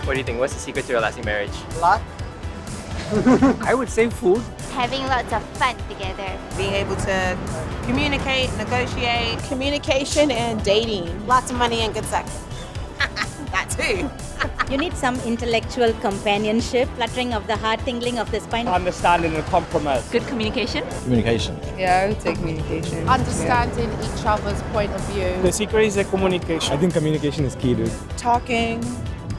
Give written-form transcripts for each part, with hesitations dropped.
What do you think? What's the secret to a lasting marriage? Luck. I would say food. Having lots of fun together. Being able to communicate, negotiate. Communication and dating. Lots of money and good sex. That too. You need some intellectual companionship, fluttering of the heart, tingling of the spine. Understanding and compromise. Good communication. Communication. Yeah, I would say communication. Understanding each other's point of view. The secret is the communication. I think communication is key, dude. Talking,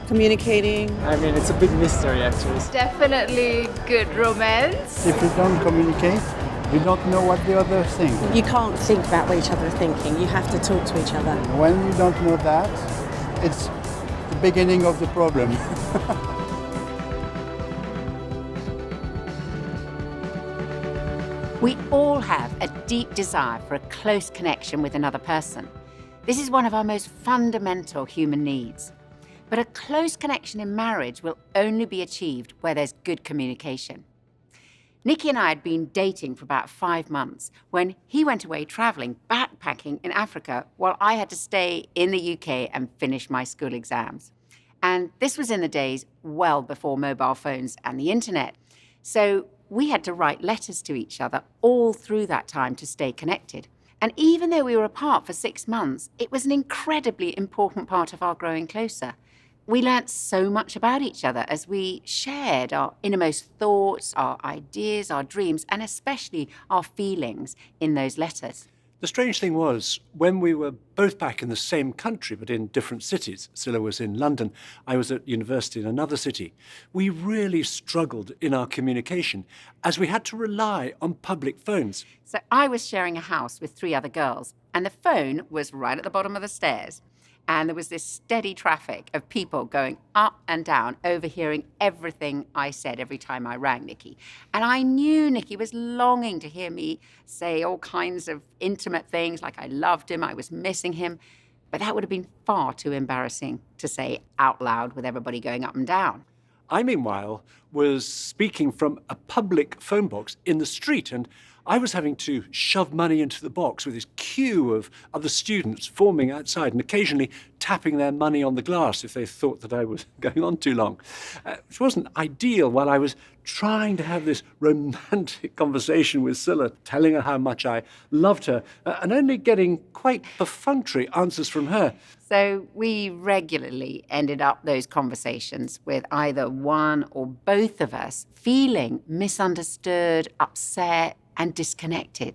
communicating. I mean, it's a big mystery, actually. Definitely good romance. If you don't communicate, you don't know what the other thinks. You can't think about what each other are thinking. You have to talk to each other. When you don't know that, it's the beginning of the problem. We all have a deep desire for a close connection with another person. This is one of our most fundamental human needs. But a close connection in marriage will only be achieved where there's good communication. Nikki and I had been dating for about 5 months when he went away traveling, backpacking in Africa, while I had to stay in the UK and finish my school exams. And this was in the days well before mobile phones and the internet. So we had to write letters to each other all through that time to stay connected. And even though we were apart for 6 months, it was an incredibly important part of our growing closer. We learnt so much about each other as we shared our innermost thoughts, our ideas, our dreams, and especially our feelings in those letters. The strange thing was, when we were both back in the same country but in different cities, Scylla was in London, I was at university in another city, we really struggled in our communication as we had to rely on public phones. So I was sharing a house with 3 other girls, and the phone was right at the bottom of the stairs. And there was this steady traffic of people going up and down, overhearing everything I said every time I rang Nikki. And I knew Nikki was longing to hear me say all kinds of intimate things, like I loved him, I was missing him. But that would have been far too embarrassing to say out loud with everybody going up and down. I, meanwhile, was speaking from a public phone box in the street, and I was having to shove money into the box with this queue of other students forming outside and occasionally tapping their money on the glass if they thought that I was going on too long, which wasn't ideal while I was trying to have this romantic conversation with Scylla, telling her how much I loved her, and only getting quite perfunctory answers from her. So we regularly ended up those conversations with either one or both of us feeling misunderstood, upset, and disconnected.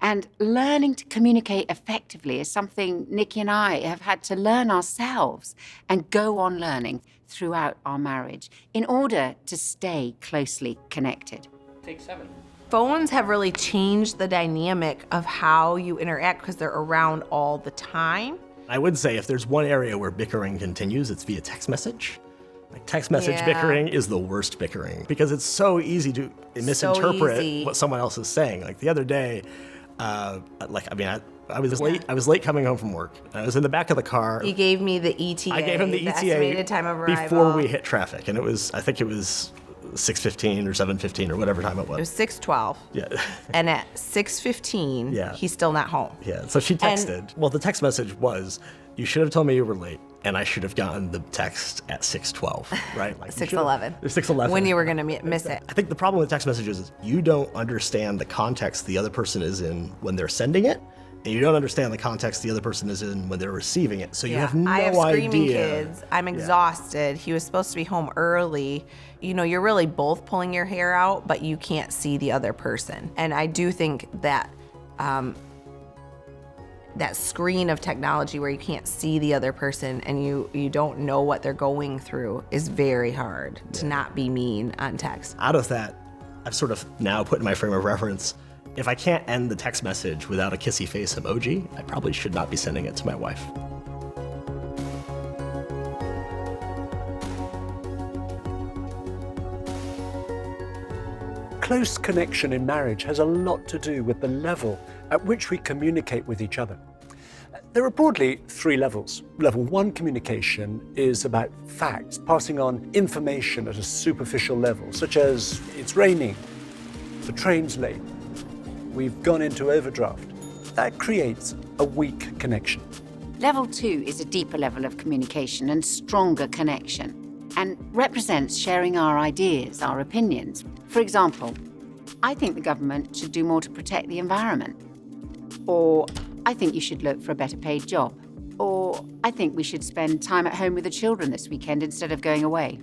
And learning to communicate effectively is something Nikki and I have had to learn ourselves and go on learning throughout our marriage in order to stay closely connected. Take 7. Phones have really changed the dynamic of how you interact because they're around all the time. I would say if there's one area where bickering continues, it's via text message. Like text message bickering is the worst bickering because it's so easy to misinterpret what someone else is saying. Like the other day, I was late. I was late coming home from work. I was in the back of the car. He gave me the ETA. I gave him the ETA estimated time of arrival before we hit traffic, and I think it was 6:15 or 7:15 or whatever time it was. It was 6:12. Yeah. And at 6:15, he's still not home. Yeah. So she texted. Well, the text message was, "You should have told me you were late, and I should have gotten the text at 6:12." Right? Like 6:11. 6:11. When you were going to miss it. I think the problem with text messages is you don't understand the context the other person is in when they're sending it, and you don't understand the context the other person is in when they're receiving it. So you have no idea. I have screaming kids. I'm exhausted. He was supposed to be home early. You know, you're really both pulling your hair out, but you can't see the other person. And I do think that that screen of technology where you can't see the other person and you don't know what they're going through is very hard to not be mean on text. Out of that, I've sort of now put in my frame of reference, if I can't end the text message without a kissy face emoji, I probably should not be sending it to my wife. Close connection in marriage has a lot to do with the level at which we communicate with each other. There are broadly 3 levels. Level 1 communication is about facts, passing on information at a superficial level, such as it's raining, the train's late, we've gone into overdraft. That creates a weak connection. Level 2 is a deeper level of communication and stronger connection. and represents sharing our ideas, our opinions. For example, I think the government should do more to protect the environment. Or I think you should look for a better paid job. Or I think we should spend time at home with the children this weekend instead of going away.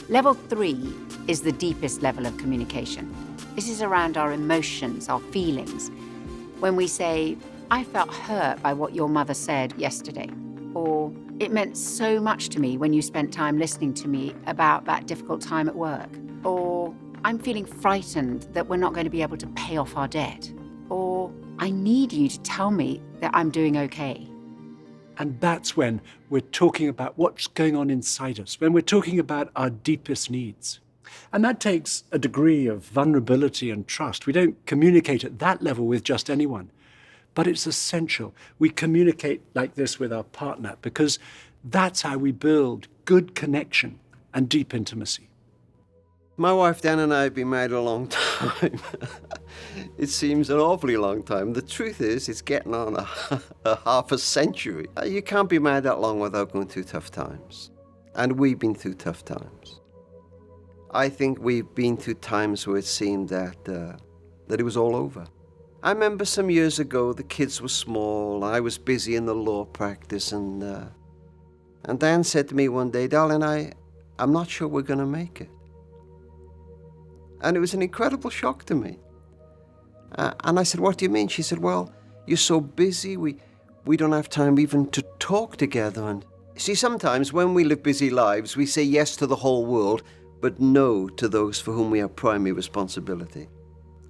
Level 3 is the deepest level of communication. This is around our emotions, our feelings. When we say, I felt hurt by what your mother said yesterday. Or it meant so much to me when you spent time listening to me about that difficult time at work. Or I'm feeling frightened that we're not going to be able to pay off our debt. Or I need you to tell me that I'm doing okay. And that's when we're talking about what's going on inside us, when we're talking about our deepest needs. And that takes a degree of vulnerability and trust. We don't communicate at that level with just anyone. But it's essential we communicate like this with our partner, because that's how we build good connection and deep intimacy. My wife Dan and I have been married a long time. It seems an awfully long time. The truth is, it's getting on a half a century. You can't be married that long without going through tough times. And we've been through tough times. I think we've been through times where it seemed that it was all over. I remember some years ago, the kids were small, I was busy in the law practice, and Dan said to me one day, darling, I'm not sure we're going to make it. And it was an incredible shock to me. And I said, what do you mean? She said, well, you're so busy, we don't have time even to talk together. And see, sometimes when we live busy lives, we say yes to the whole world, but no to those for whom we have primary responsibility.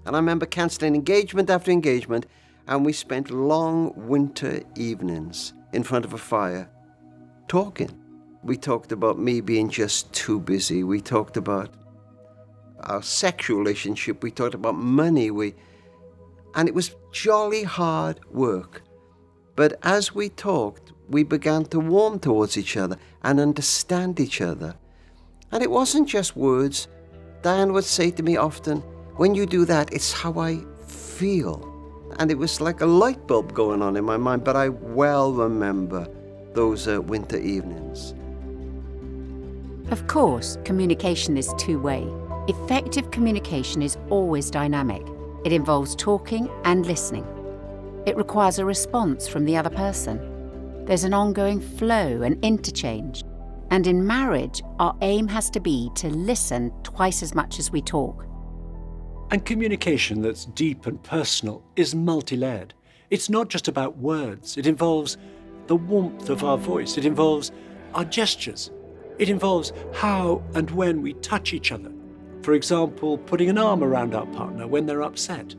And I remember cancelling engagement after engagement, and we spent long winter evenings in front of a fire talking. We talked about me being just too busy. We talked about our sexual relationship. We talked about money. And it was jolly hard work. But as we talked, we began to warm towards each other and understand each other. And it wasn't just words. Diane would say to me often, when you do that, it's how I feel. And it was like a light bulb going on in my mind, but I well remember those winter evenings. Of course, communication is two-way. Effective communication is always dynamic. It involves talking and listening. It requires a response from the other person. There's an ongoing flow and interchange. And in marriage, our aim has to be to listen twice as much as we talk. And communication that's deep and personal is multi-layered. It's not just about words. It involves the warmth of our voice. It involves our gestures. It involves how and when we touch each other. For example, putting an arm around our partner when they're upset.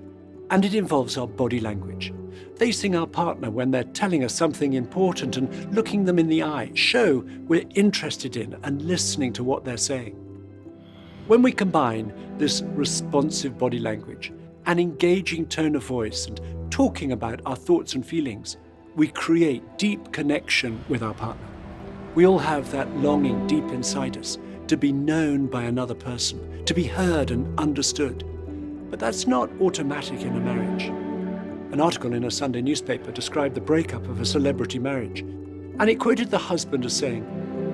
And it involves our body language. Facing our partner when they're telling us something important and looking them in the eye show we're interested in and listening to what they're saying. When we combine this responsive body language, an engaging tone of voice, and talking about our thoughts and feelings, we create deep connection with our partner. We all have that longing deep inside us to be known by another person, to be heard and understood. But that's not automatic in a marriage. An article in a Sunday newspaper described the breakup of a celebrity marriage, and it quoted the husband as saying,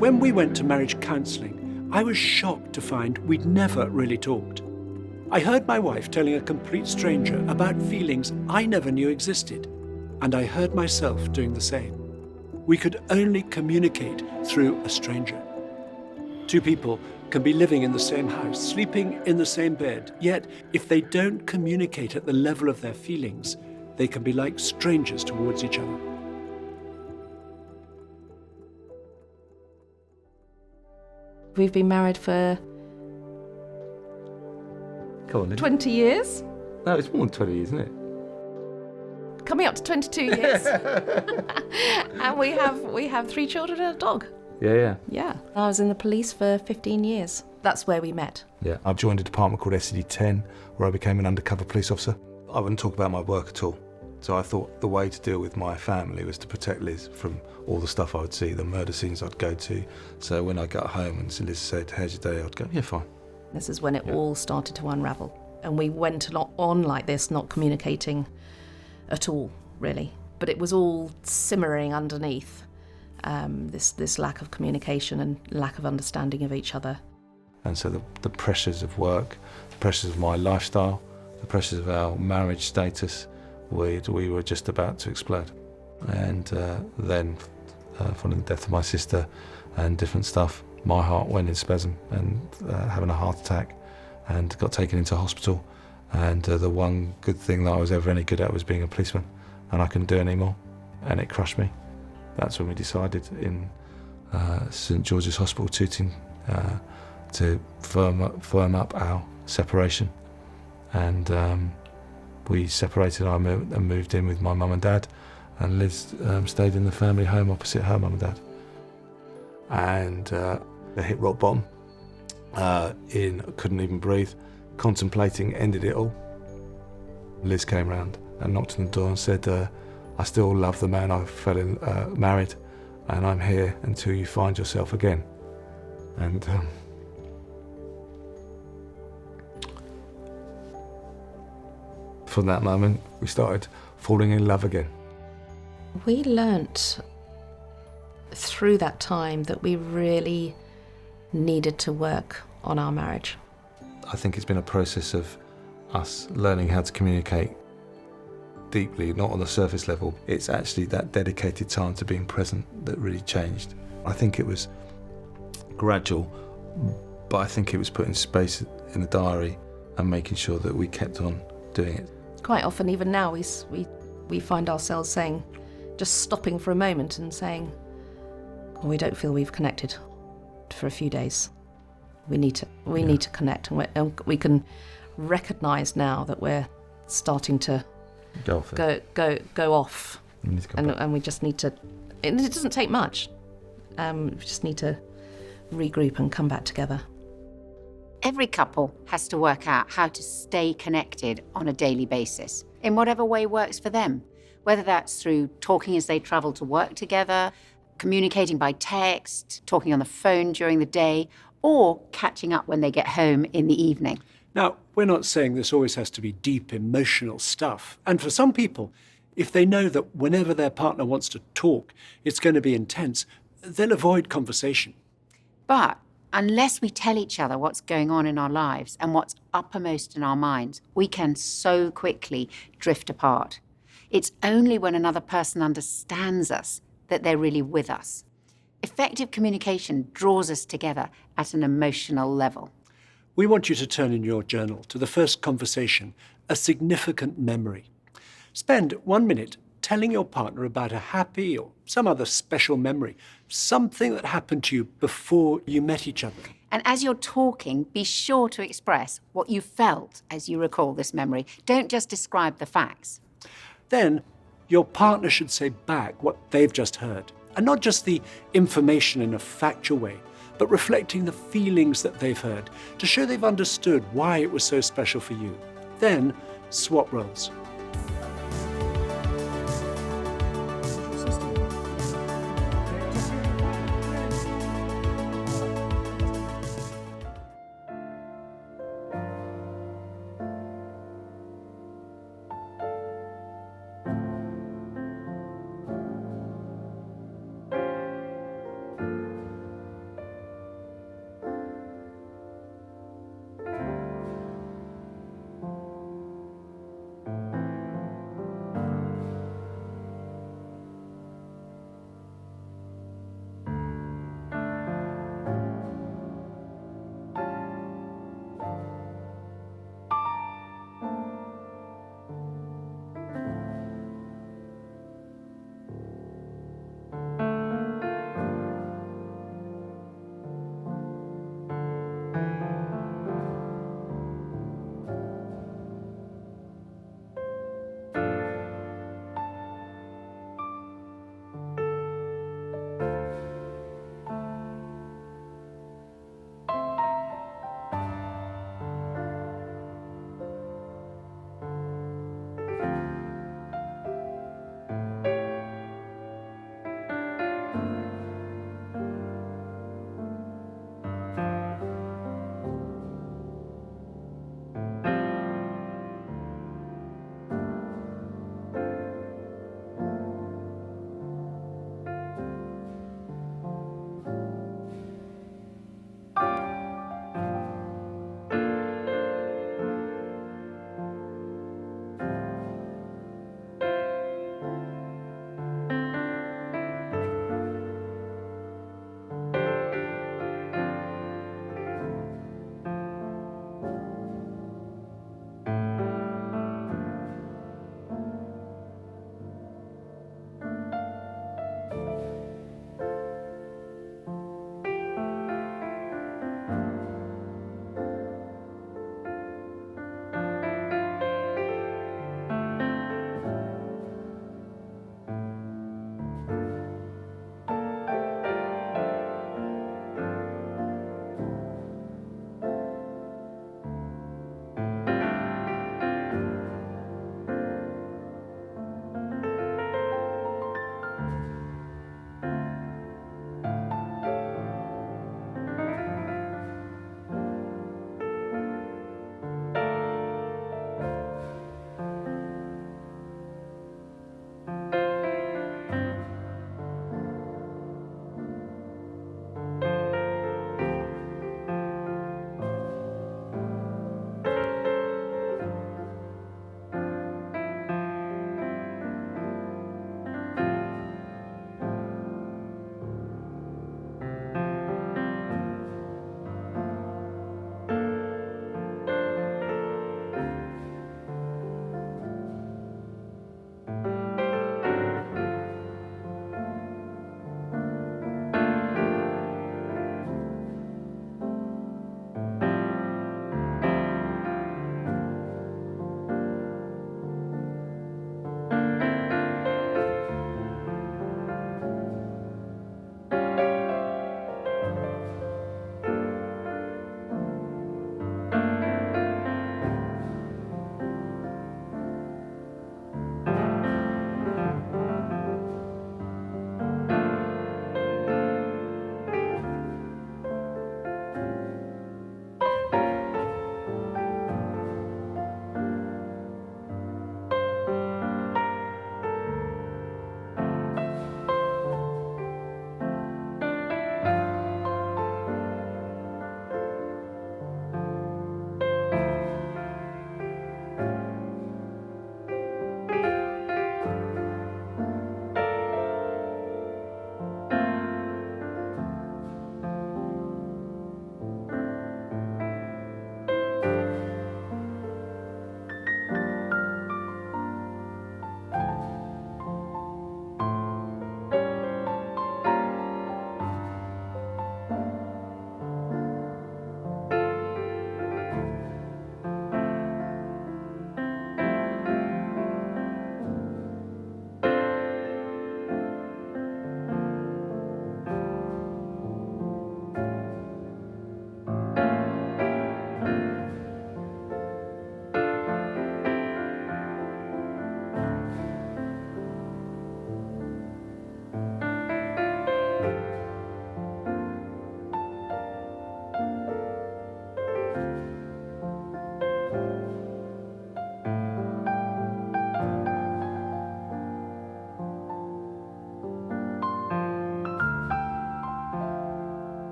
"When we went to marriage counselling, I was shocked to find we'd never really talked. I heard my wife telling a complete stranger about feelings I never knew existed, and I heard myself doing the same. We could only communicate through a stranger." Two people can be living in the same house, sleeping in the same bed, yet if they don't communicate at the level of their feelings, they can be like strangers towards each other. We've been married for 20 years. No, it's more than 20 years, isn't it? Coming up to 22 years. And we have 3 children and a dog. Yeah. Yeah. I was in the police for 15 years. That's where we met. Yeah. I've joined a department called SCD-10, where I became an undercover police officer. I wouldn't talk about my work at all. So I thought the way to deal with my family was to protect Liz from all the stuff I would see, the murder scenes I'd go to. So when I got home and Liz said, "How's your day?" I'd go, "Yeah, fine." This is when it all started to unravel. And we went on like this, not communicating at all, really. But it was all simmering underneath. this lack of communication and lack of understanding of each other. And so the pressures of work, the pressures of my lifestyle, the pressures of our marriage status, we were just about to explode. And then, following the death of my sister and different stuff, my heart went in spasm and having a heart attack and got taken into hospital. And the one good thing that I was ever any good at was being a policeman, and I couldn't do it anymore, and it crushed me. That's when we decided in St George's Hospital, Tooting, to firm up our separation. And we separated. I moved in with my mum and dad, and Liz stayed in the family home opposite her mum and dad. And I hit rock bottom. Couldn't even breathe. Contemplating ended it all. Liz came round and knocked on the door and said, I still love the man I fell in married, and I'm here until you find yourself again. And from that moment, we started falling in love again. We learnt through that time that we really needed to work on our marriage. I think it's been a process of us learning how to communicate deeply, not on the surface level. It's actually that dedicated time to being present that really changed. I think it was gradual, but I think it was putting space in the diary and making sure that we kept on doing it. Quite often, even now, we find ourselves saying, just stopping for a moment and saying, oh, we don't feel we've connected for a few days. We need to connect, and we can recognise now that we're starting to go off, and we just need to. It doesn't take much. We just need to regroup and come back together. Every couple has to work out how to stay connected on a daily basis, in whatever way works for them, whether that's through talking as they travel to work together, communicating by text, talking on the phone during the day, or catching up when they get home in the evening. Now, we're not saying this always has to be deep, emotional stuff. And for some people, if they know that whenever their partner wants to talk, it's going to be intense, they'll avoid conversation. But unless we tell each other what's going on in our lives and what's uppermost in our minds, we can so quickly drift apart. It's only when another person understands us that they're really with us. Effective communication draws us together at an emotional level. We want you to turn in your journal to the first conversation, a significant memory. Spend 1 minute telling your partner about a happy or some other special memory, something that happened to you before you met each other. And as you're talking, be sure to express what you felt as you recall this memory. Don't just describe the facts. Then your partner should say back what they've just heard, and not just the information in a factual way, but reflecting the feelings that they've heard to show they've understood why it was so special for you. Then swap roles.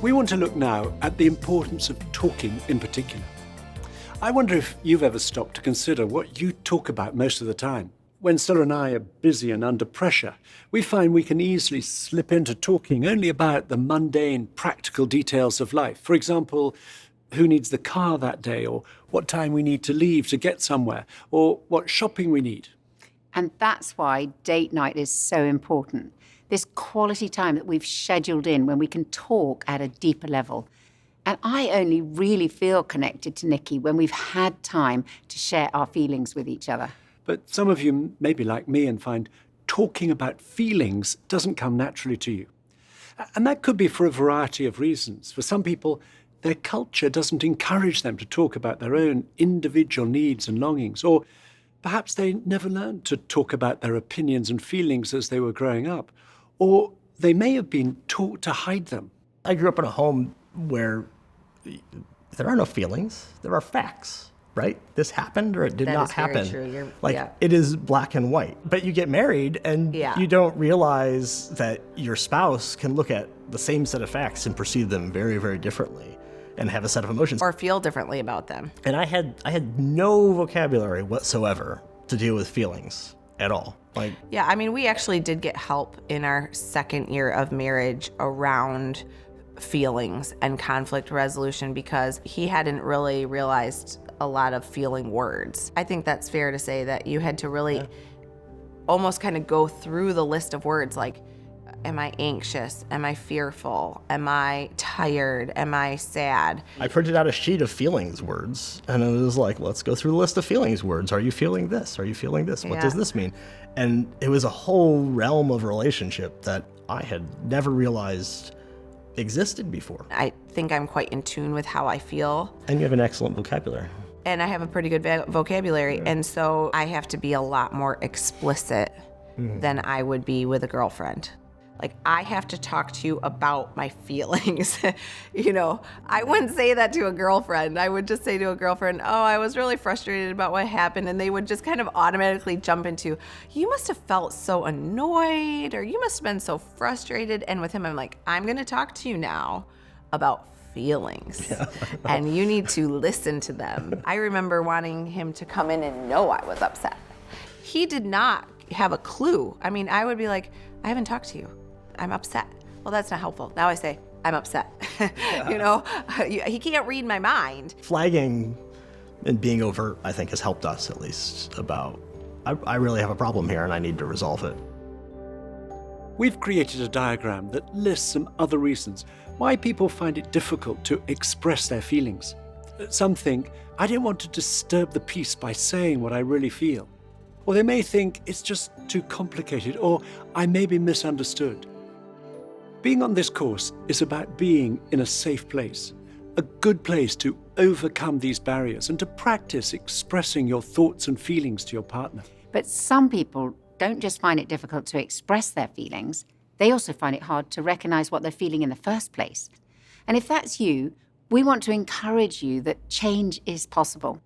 We want to look now at the importance of talking in particular. I wonder if you've ever stopped to consider what you talk about most of the time. When Stella and I are busy and under pressure, we find we can easily slip into talking only about the mundane, practical details of life. For example, who needs the car that day, or what time we need to leave to get somewhere, or what shopping we need. And that's why date night is so important. This quality time that we've scheduled in when we can talk at a deeper level. And I only really feel connected to Nikki when we've had time to share our feelings with each other. But some of you may be like me and find talking about feelings doesn't come naturally to you. And that could be for a variety of reasons. For some people, their culture doesn't encourage them to talk about their own individual needs and longings, or perhaps they never learned to talk about their opinions and feelings as they were growing up, or they may have been taught to hide them. I grew up in a home where there are no feelings, there are facts, right? This happened or it did not happen. True. It is black and white. But you get married and you don't realize that your spouse can look at the same set of facts and perceive them very, very differently and have a set of emotions. Or feel differently about them. And I had no vocabulary whatsoever to deal with feelings at all. Yeah, I mean, we actually did get help in our second year of marriage around feelings and conflict resolution because he hadn't really realized a lot of feeling words. I think that's fair to say that you had to really almost kind of go through the list of words like, am I anxious? Am I fearful? Am I tired? Am I sad? I printed out a sheet of feelings words and it was like, let's go through the list of feelings words. Are you feeling this? Are you feeling this? What does this mean? And it was a whole realm of relationship that I had never realized existed before. I think I'm quite in tune with how I feel. And you have an excellent vocabulary. And I have a pretty good vocabulary. And so I have to be a lot more explicit than I would be with a girlfriend. Like, I have to talk to you about my feelings. You know, I wouldn't say that to a girlfriend. I would just say to a girlfriend, oh, I was really frustrated about what happened. And they would just kind of automatically jump into, you must have felt so annoyed, or you must have been so frustrated. And with him, I'm like, I'm going to talk to you now about feelings. And you need to listen to them. I remember wanting him to come in and know I was upset. He did not have a clue. I mean, I would be like, I haven't talked to you. I'm upset. Well, that's not helpful. Now I say, I'm upset. You know, he can't read my mind. Flagging and being overt, I think, has helped us at least about, I really have a problem here and I need to resolve it. We've created a diagram that lists some other reasons why people find it difficult to express their feelings. Some think, I don't want to disturb the peace by saying what I really feel. Or they may think it's just too complicated, or I may be misunderstood. Being on this course is about being in a safe place, a good place to overcome these barriers and to practice expressing your thoughts and feelings to your partner. But some people don't just find it difficult to express their feelings, they also find it hard to recognize what they're feeling in the first place. And if that's you, we want to encourage you that change is possible.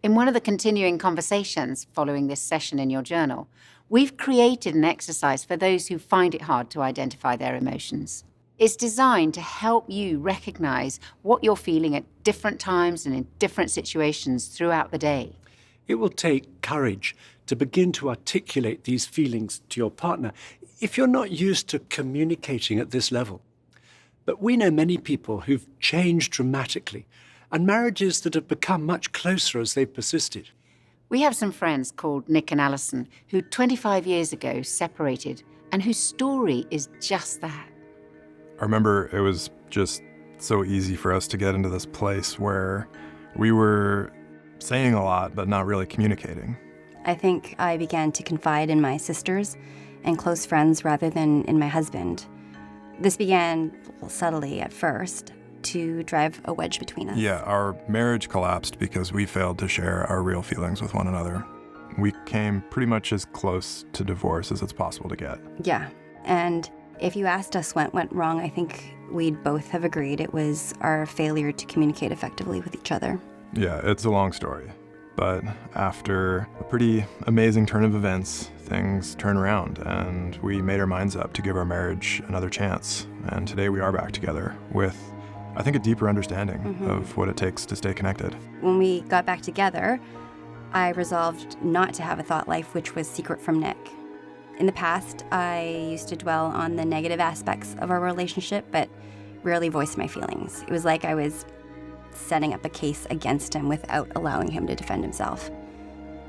In one of the continuing conversations following this session in your journal, we've created an exercise for those who find it hard to identify their emotions. It's designed to help you recognize what you're feeling at different times and in different situations throughout the day. It will take courage to begin to articulate these feelings to your partner if you're not used to communicating at this level. But we know many people who've changed dramatically and marriages that have become much closer as they've persisted. We have some friends called Nick and Alison who 25 years ago separated and whose story is just that. I remember it was just so easy for us to get into this place where we were saying a lot but not really communicating. I think I began to confide in my sisters and close friends rather than in my husband. This began subtly at first to drive a wedge between us. Yeah, our marriage collapsed because we failed to share our real feelings with one another. We came pretty much as close to divorce as it's possible to get. Yeah, and if you asked us what went wrong, I think we'd both have agreed it was our failure to communicate effectively with each other. Yeah, it's a long story. But after a pretty amazing turn of events, things turned around and we made our minds up to give our marriage another chance. And today we are back together with I think, a deeper understanding of what it takes to stay connected. When we got back together, I resolved not to have a thought life which was secret from Nick. In the past, I used to dwell on the negative aspects of our relationship, but rarely voiced my feelings. It was like I was setting up a case against him without allowing him to defend himself.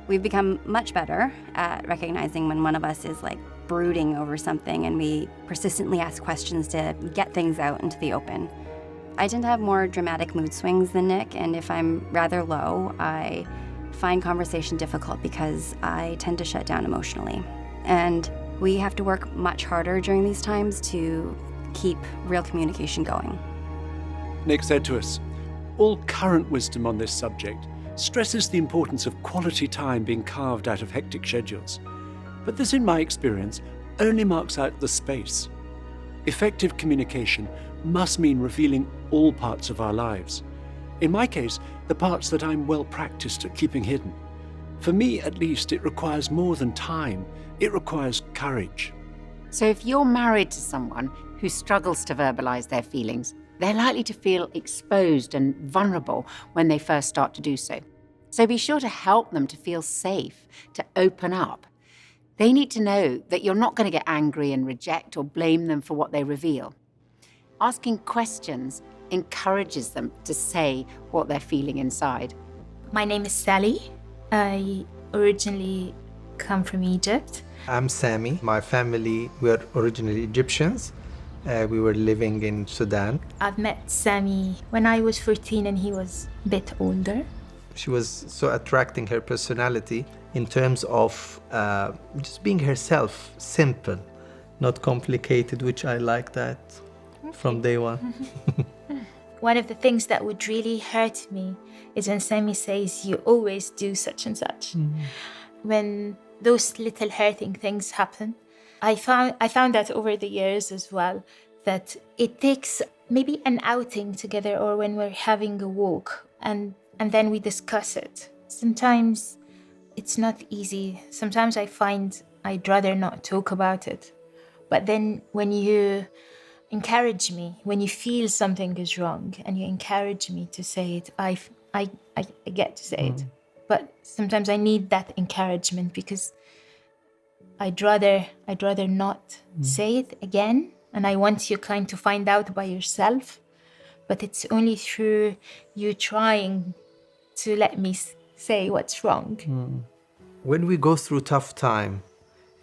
We've become much better at recognizing when one of us is like brooding over something, and we persistently ask questions to get things out into the open. I tend to have more dramatic mood swings than Nick, and if I'm rather low, I find conversation difficult because I tend to shut down emotionally. And we have to work much harder during these times to keep real communication going. Nick said to us, all current wisdom on this subject stresses the importance of quality time being carved out of hectic schedules. But this, in my experience, only marks out the space. Effective communication must mean revealing all parts of our lives. In my case, the parts that I'm well practiced at keeping hidden. For me, at least, it requires more than time. It requires courage. So if you're married to someone who struggles to verbalize their feelings, they're likely to feel exposed and vulnerable when they first start to do so. So be sure to help them to feel safe, to open up. They need to know that you're not going to get angry and reject or blame them for what they reveal. Asking questions encourages them to say what they're feeling inside. My name is Sally. I originally come from Egypt. I'm Sammy. My family were originally Egyptians. We were living in Sudan. I've met Sammy when I was 14 and he was a bit older. She was so attracting, her personality, in terms of just being herself, simple, not complicated, which I like that from day one. One of the things that would really hurt me is when Sammy says, you always do such and such. When those little hurting things happen, I found that over the years as well, that it takes maybe an outing together or when we're having a walk and then we discuss it. Sometimes it's not easy. Sometimes I find I'd rather not talk about it. But then when you encourage me, when you feel something is wrong and you encourage me to say it, I get to say it. But sometimes I need that encouragement because I'd rather not say it again. And I want you kind to find out by yourself. But it's only through you trying to let me say what's wrong. When we go through tough time,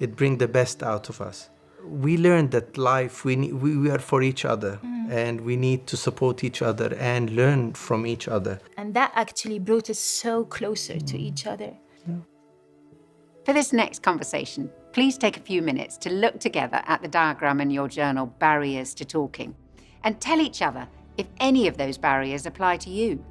it brings the best out of us. We learned that life, we are for each other, and we need to support each other and learn from each other. And that actually brought us so closer to each other. For this next conversation, please take a few minutes to look together at the diagram in your journal, Barriers to Talking, and tell each other if any of those barriers apply to you.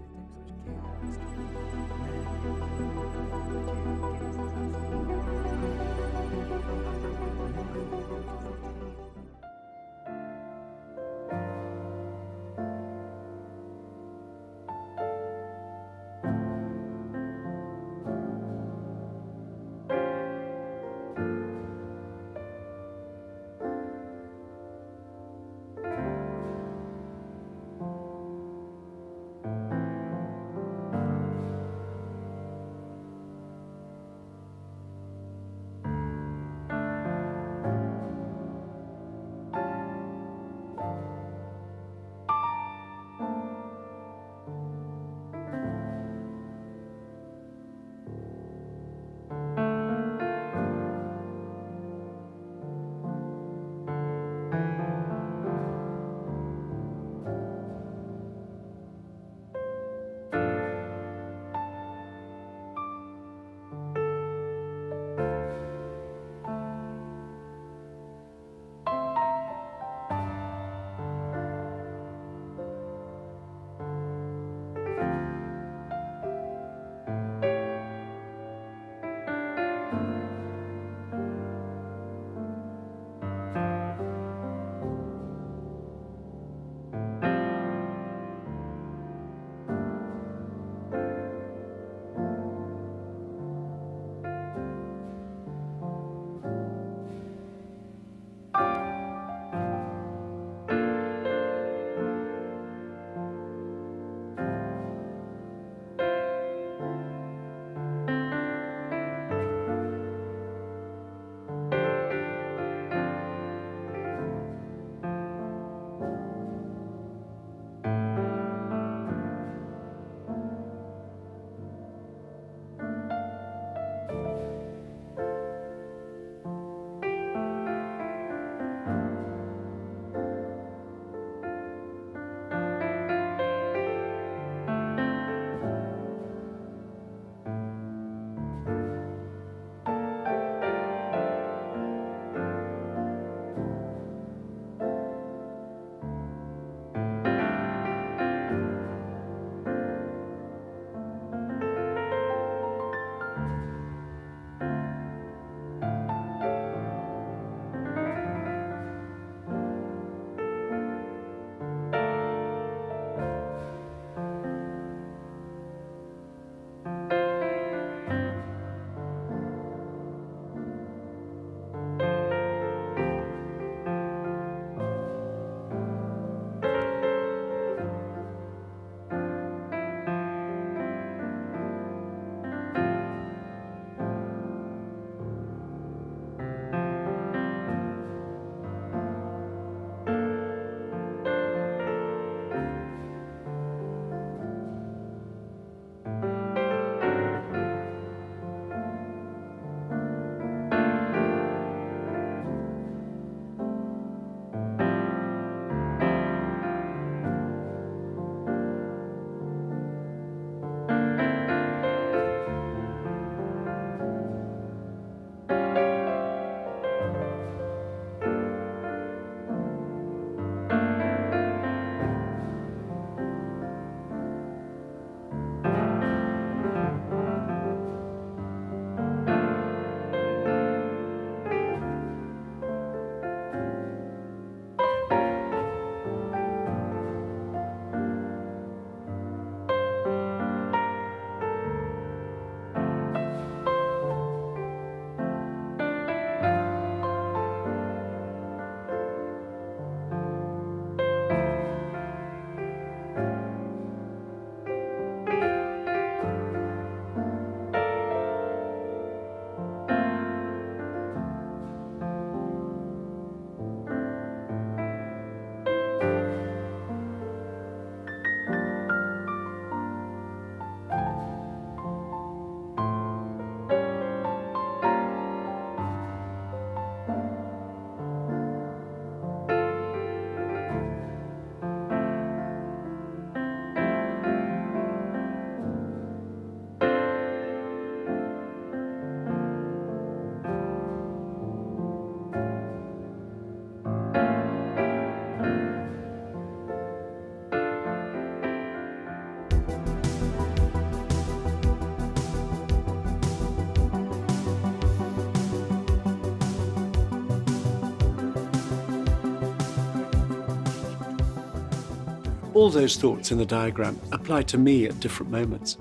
All those thoughts in the diagram apply to me at different moments.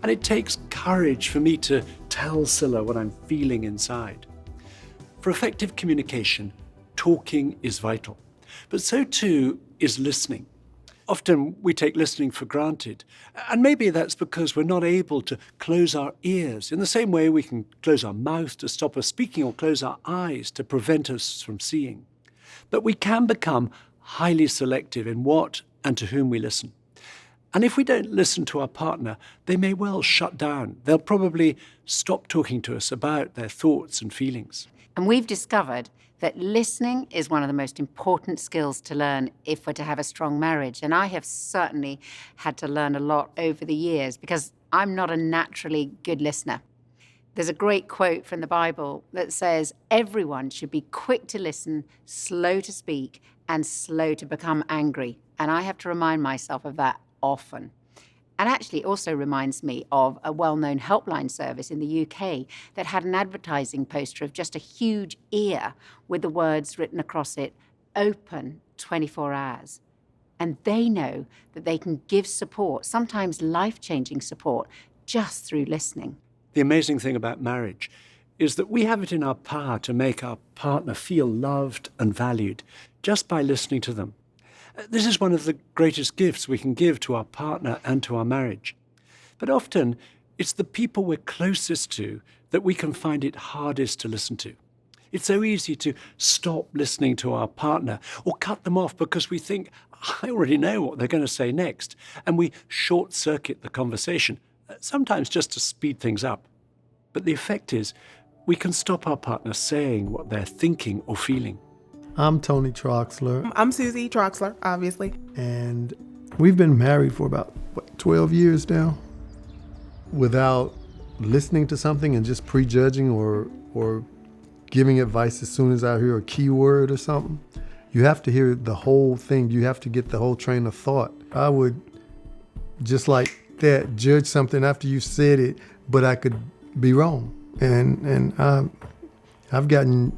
And it takes courage for me to tell Scylla what I'm feeling inside. For effective communication, talking is vital, but so too is listening. Often we take listening for granted, and maybe that's because we're not able to close our ears in the same way we can close our mouth to stop us speaking or close our eyes to prevent us from seeing. But we can become highly selective in what and to whom we listen. And if we don't listen to our partner, they may well shut down. They'll probably stop talking to us about their thoughts and feelings. And we've discovered that listening is one of the most important skills to learn if we're to have a strong marriage. And I have certainly had to learn a lot over the years because I'm not a naturally good listener. There's a great quote from the Bible that says, everyone should be quick to listen, slow to speak, and slow to become angry. And I have to remind myself of that often. And actually it also reminds me of a well-known helpline service in the UK that had an advertising poster of just a huge ear with the words written across it, open 24 hours. And they know that they can give support, sometimes life-changing support, just through listening. The amazing thing about marriage is that we have it in our power to make our partner feel loved and valued just by listening to them. This is one of the greatest gifts we can give to our partner and to our marriage. But often, it's the people we're closest to that we can find it hardest to listen to. It's so easy to stop listening to our partner or cut them off because we think, I already know what they're going to say next, and we short-circuit the conversation, sometimes just to speed things up. But the effect is, we can stop our partner saying what they're thinking or feeling. I'm Tony Troxler. I'm Susie Troxler, obviously. And we've been married for about, 12 years now? Without listening to something and just prejudging or giving advice as soon as I hear a keyword or something. You have to hear the whole thing. You have to get the whole train of thought. I would, just like that, judge something after you said it, but I could be wrong. And I've gotten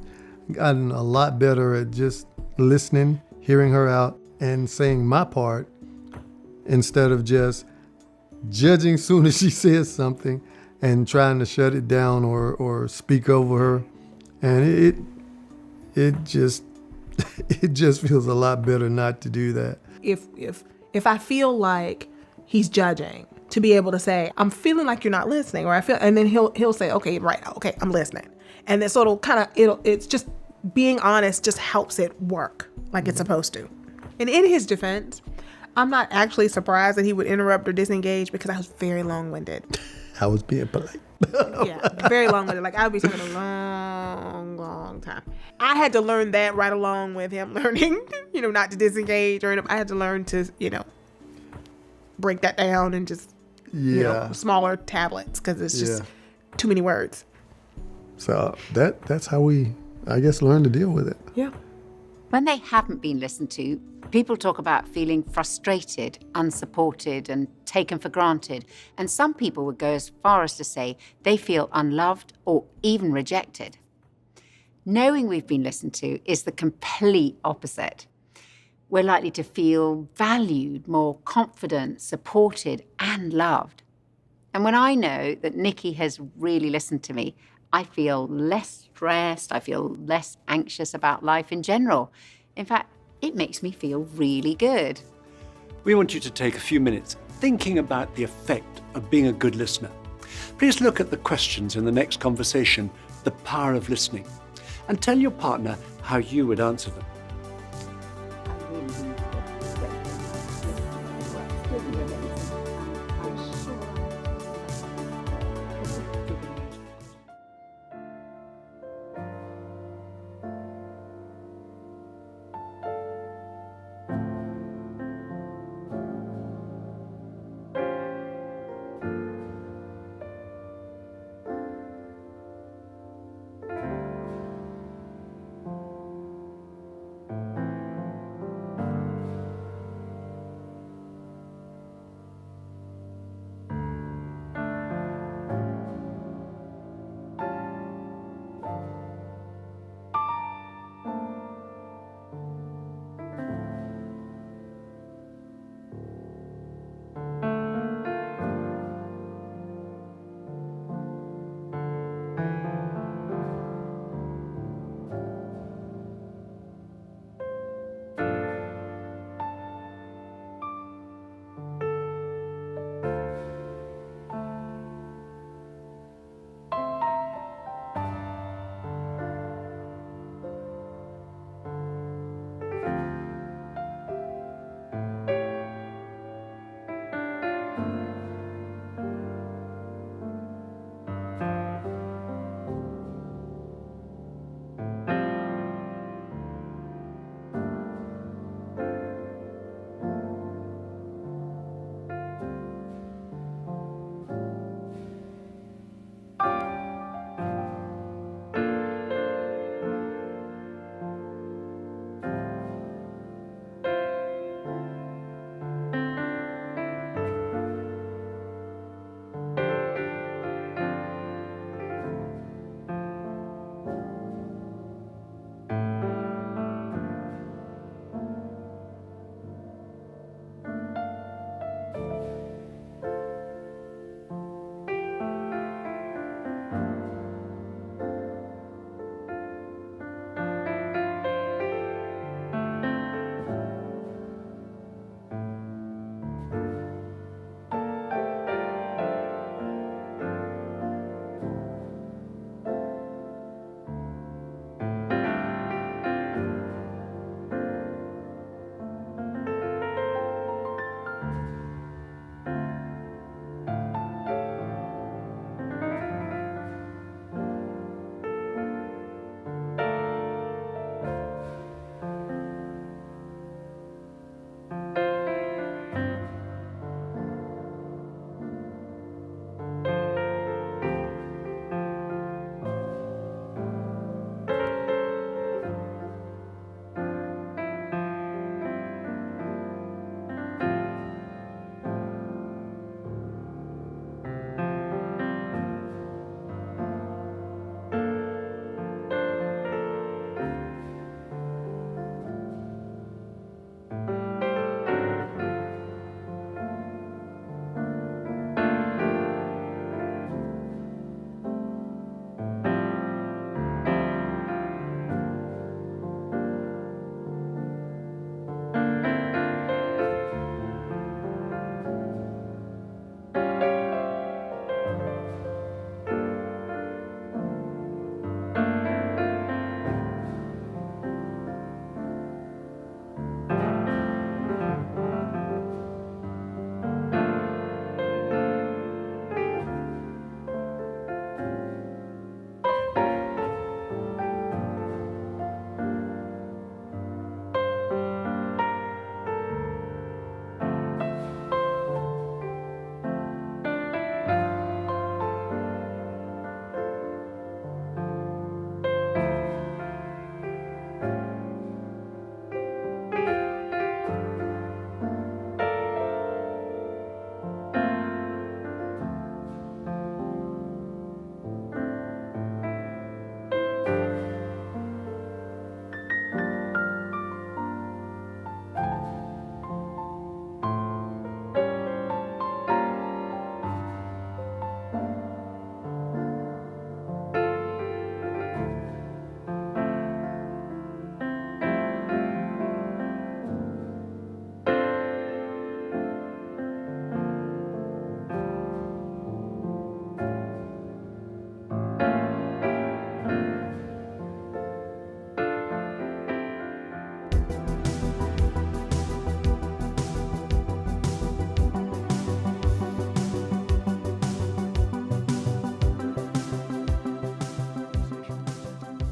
a lot better at just listening, hearing her out, and saying my part instead of just judging soon as she says something and trying to shut it down or speak over her. And it just feels a lot better not to do that. If I feel like he's judging, to be able to say, I'm feeling like you're not listening, or and then he'll say, okay, right, okay, I'm listening. And then so it's just being honest just helps it work like it's supposed to. And in his defense, I'm not actually surprised that he would interrupt or disengage because I was very long-winded. I was being polite. Yeah, very long-winded. Like I would be talking a long time. I had to learn that right along with him learning, not to disengage or I had to learn to, break that down and just, smaller tablets because it's just too many words. So that's how we, I guess, learn to deal with it. Yeah. When they haven't been listened to, people talk about feeling frustrated, unsupported, and taken for granted. And some people would go as far as to say they feel unloved or even rejected. Knowing we've been listened to is the complete opposite. We're likely to feel valued, more confident, supported, and loved. And when I know that Nikki has really listened to me, I feel less stressed, I feel less anxious about life in general. In fact, it makes me feel really good. We want you to take a few minutes thinking about the effect of being a good listener. Please look at the questions in the next conversation, The Power of Listening, and tell your partner how you would answer them.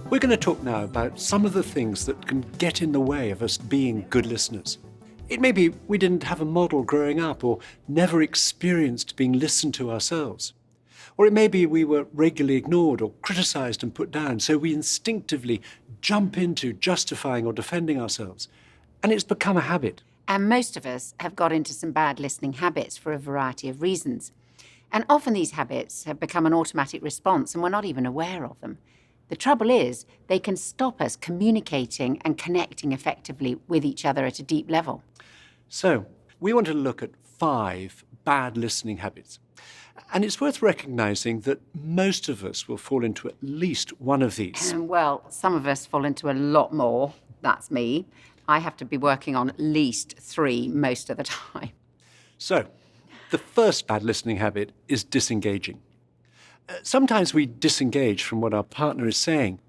We're going to talk now about some of the things that can get in the way of us being good listeners. It may be we didn't have a model growing up or never experienced being listened to ourselves. Or it may be we were regularly ignored or criticized and put down, so we instinctively jump into justifying or defending ourselves. And it's become a habit. And most of us have got into some bad listening habits for a variety of reasons. And often these habits have become an automatic response and we're not even aware of them. The trouble is, they can stop us communicating and connecting effectively with each other at a deep level. So, we want to look at 5 bad listening habits. And it's worth recognizing that most of us will fall into at least one of these. Well, some of us fall into a lot more. That's me. I have to be working on at least 3 most of the time. So, the first bad listening habit is disengaging. Sometimes we disengage from what our partner is saying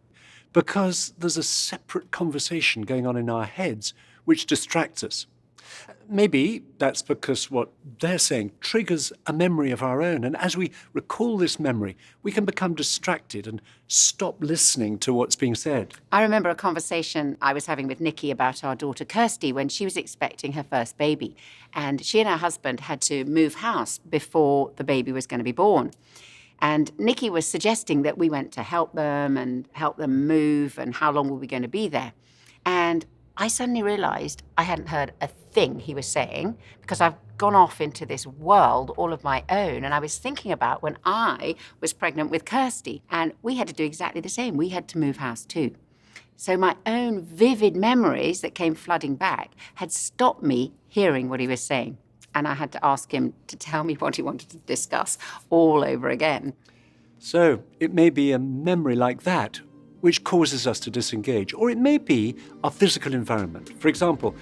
because there's a separate conversation going on in our heads which distracts us. Maybe that's because what they're saying triggers a memory of our own, and as we recall this memory, we can become distracted and stop listening to what's being said. I remember a conversation I was having with Nikki about our daughter Kirsty when she was expecting her first baby, and she and her husband had to move house before the baby was going to be born. And Nikki was suggesting that we went to help them move and how long were we going to be there. And I suddenly realized I hadn't heard a thing he was saying because I've gone off into this world all of my own. And I was thinking about when I was pregnant with Kirsty and we had to do exactly the same. We had to move house too. So my own vivid memories that came flooding back had stopped me hearing what he was saying. And I had to ask him to tell me what he wanted to discuss all over again. So it may be a memory like that which causes us to disengage, or it may be our physical environment. For example,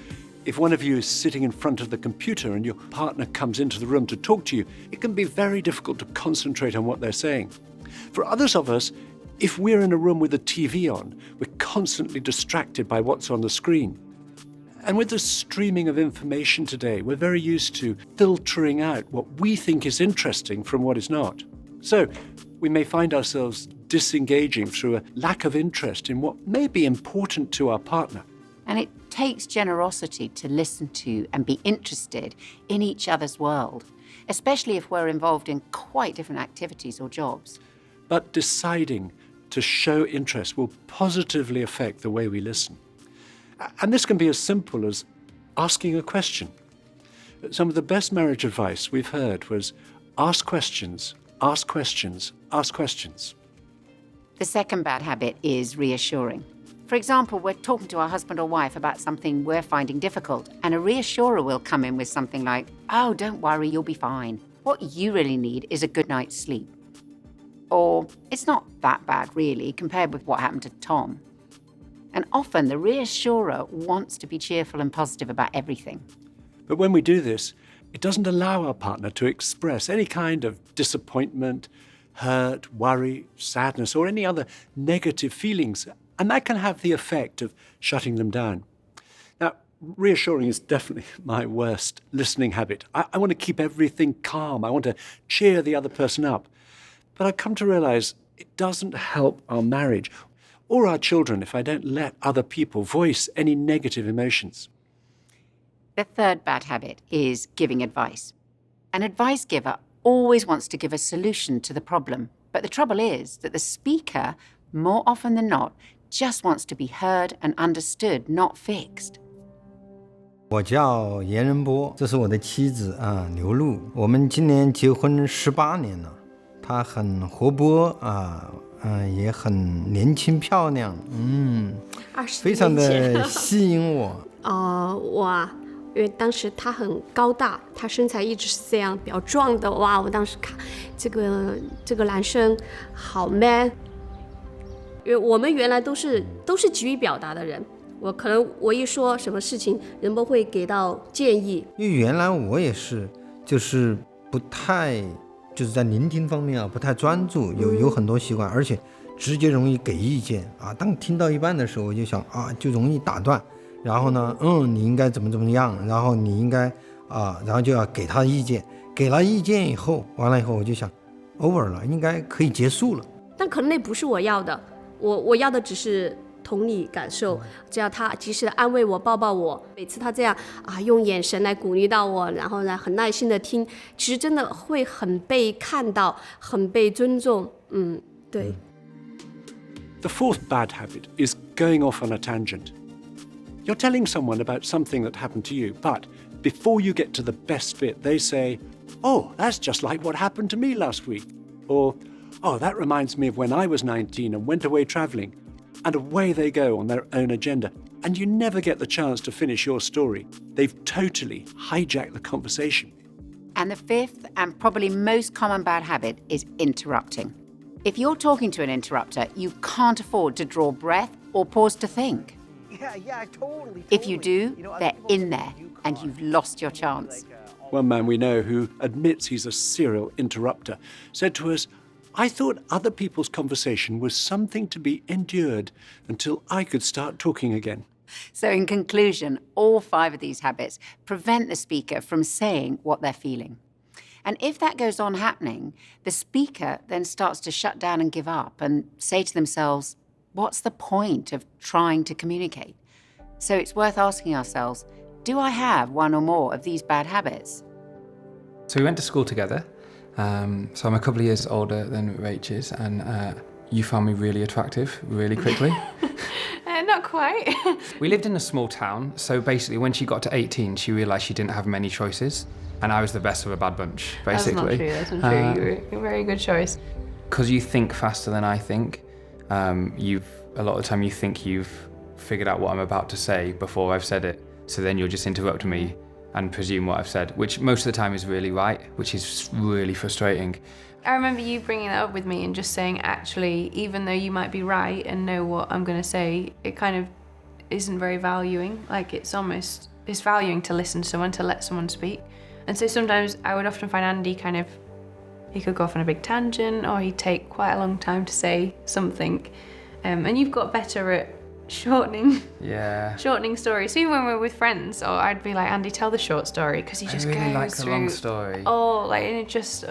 if one of you is sitting in front of the computer and your partner comes into the room to talk to you, it can be very difficult to concentrate on what they're saying. For others of us, if we're in a room with the TV on, we're constantly distracted by what's on the screen. And with the streaming of information today, we're very used to filtering out what we think is interesting from what is not. So we may find ourselves disengaging through a lack of interest in what may be important to our partner. And it takes generosity to listen to and be interested in each other's world, especially if we're involved in quite different activities or jobs. But deciding to show interest will positively affect the way we listen. And this can be as simple as asking a question. Some of the best marriage advice we've heard was ask questions, ask questions, ask questions. The second bad habit is reassuring. For example, we're talking to our husband or wife about something we're finding difficult, and a reassurer will come in with something like, "Oh, don't worry, you'll be fine. What you really need is a good night's sleep." Or, "It's not that bad, really, compared with what happened to Tom." And often the reassurer wants to be cheerful and positive about everything. But when we do this, it doesn't allow our partner to express any kind of disappointment, hurt, worry, sadness, or any other negative feelings. And that can have the effect of shutting them down. Now, reassuring is definitely my worst listening habit. I want to keep everything calm. I want to cheer the other person up. But I've come to realize it doesn't help our marriage or our children if I don't let other people voice any negative emotions. The third bad habit is giving advice. An advice giver always wants to give a solution to the problem. But the trouble is that the speaker, more often than not, just wants to be heard and understood, not fixed. 我叫严仁波，这是我的妻子刘露。我们今年结婚18年了。她很活泼也很年轻漂亮，非常的吸引我。哇，因为当时她很高大，她身材一直是这样比较壮的，哇！我当时看这个男生好 man。因为我们原来都是急于表达的人，我一说什么事情，人们会给到建议。因为原来我也是，就是不太就是在聆听方面不太专注，有很多习惯，而且直接容易给意见当听到一半的时候，我就想就容易打断，然后呢，你应该怎么样，然后你应该然后就要给他意见，给了意见以后，完了以后我就想 over 了，应该可以结束了。但可能那不是我要的。我要的只是同理感受，这样他及时的安慰我，抱抱我。每次他这样用眼神来鼓励到我，然后呢很耐心的听，其实真的会很被看到，很被尊重。对。The fourth bad habit is going off on a tangent. You're telling someone about something that happened to you, but before you get to the best bit, they say, "Oh, that's just like what happened to me last week." Or, "Oh, that reminds me of when I was 19 and went away traveling." And away they go on their own agenda. And you never get the chance to finish your story. They've totally hijacked the conversation. And the fifth and probably most common bad habit is interrupting. If you're talking to an interrupter, you can't afford to draw breath or pause to think. Yeah, totally. If you do, they're in there and you've lost your chance. One man we know who admits he's a serial interrupter said to us, "I thought other people's conversation was something to be endured until I could start talking again." So in conclusion, all 5 of these habits prevent the speaker from saying what they're feeling. And if that goes on happening, the speaker then starts to shut down and give up and say to themselves, what's the point of trying to communicate? So it's worth asking ourselves, do I have one or more of these bad habits? So we went to school together. So I'm a couple of years older than Rach is, and you found me really attractive really quickly. Not quite. We lived in a small town, so basically when she got to 18, she realised she didn't have many choices, and I was the best of a bad bunch, basically. That's not true. You were a very good choice. Because you think faster than I think, a lot of the time you think you've figured out what I'm about to say before I've said it, so then you'll just interrupt me and presume what I've said, which most of the time is really right, which is really frustrating. I remember you bringing that up with me and just saying, actually, even though you might be right and know what I'm going to say, it kind of isn't very valuing. Like, it's valuing to listen to someone, to let someone speak. And so sometimes I would often find Andy he could go off on a big tangent, or he'd take quite a long time to say something. And you've got better at shortening stories. So even when we're with friends, or I'd be like, Andy, tell the short story, because he just I really goes like through the long story. and it just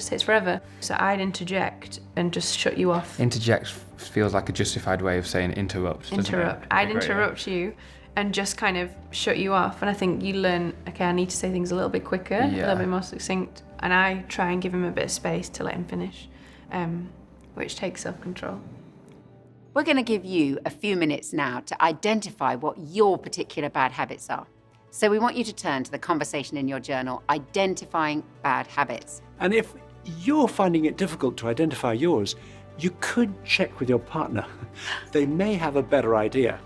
takes forever. So I'd interject and just shut you off. Interject feels like a justified way of saying interrupt, doesn't it? I'd interrupt you and just kind of shut you off. And I think you learn, okay, I need to say things a little bit quicker, a little bit more succinct. And I try and give him a bit of space to let him finish, which takes self-control. We're going to give you a few minutes now to identify what your particular bad habits are. So we want you to turn to the conversation in your journal, identifying bad habits. And if you're finding it difficult to identify yours, you could check with your partner. They may have a better idea.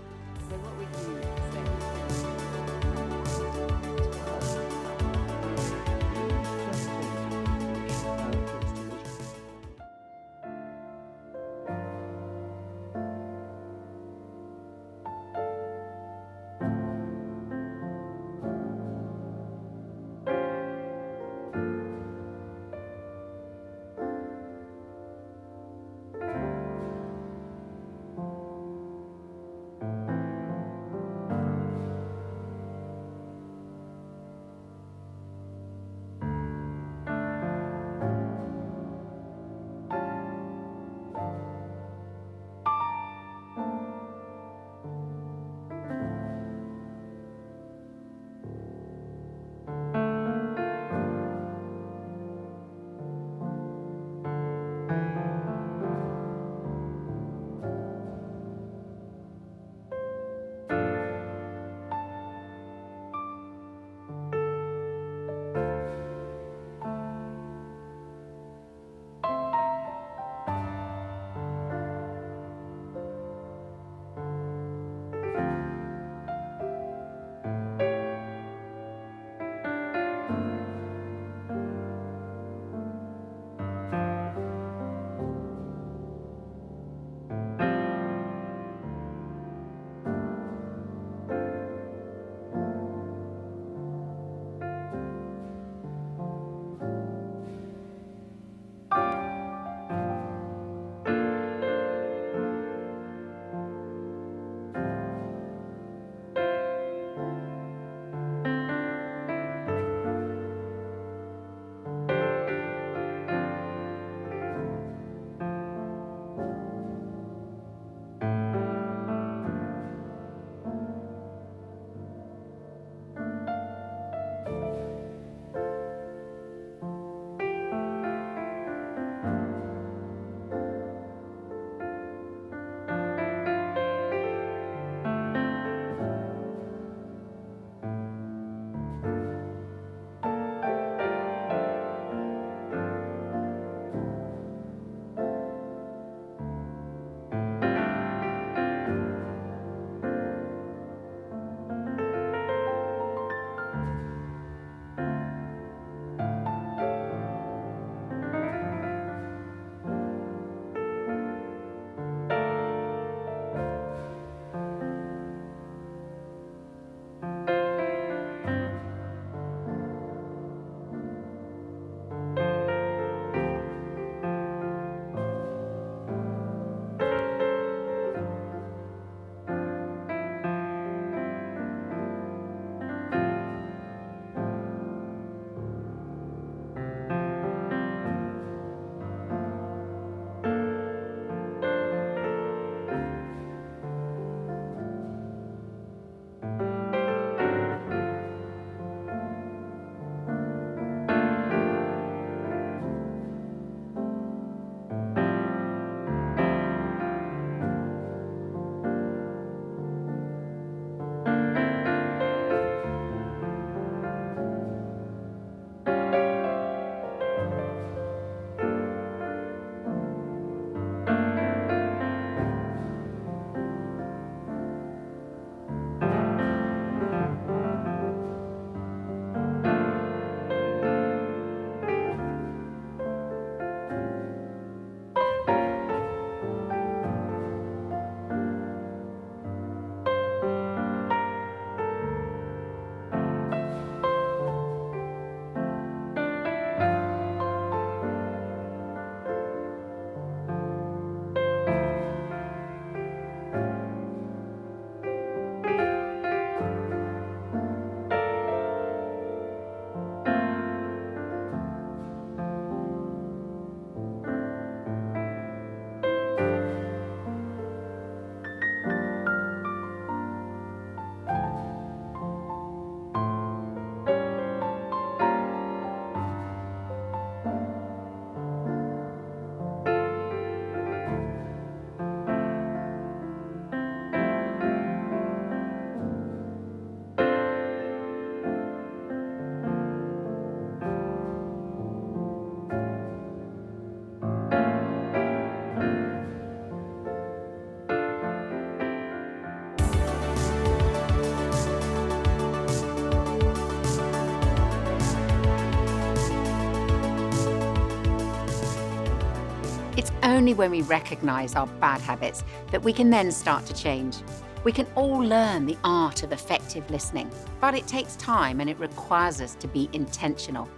only when we recognize our bad habits that we can then start to change. We can all learn the art of effective listening, but it takes time and it requires us to be intentional.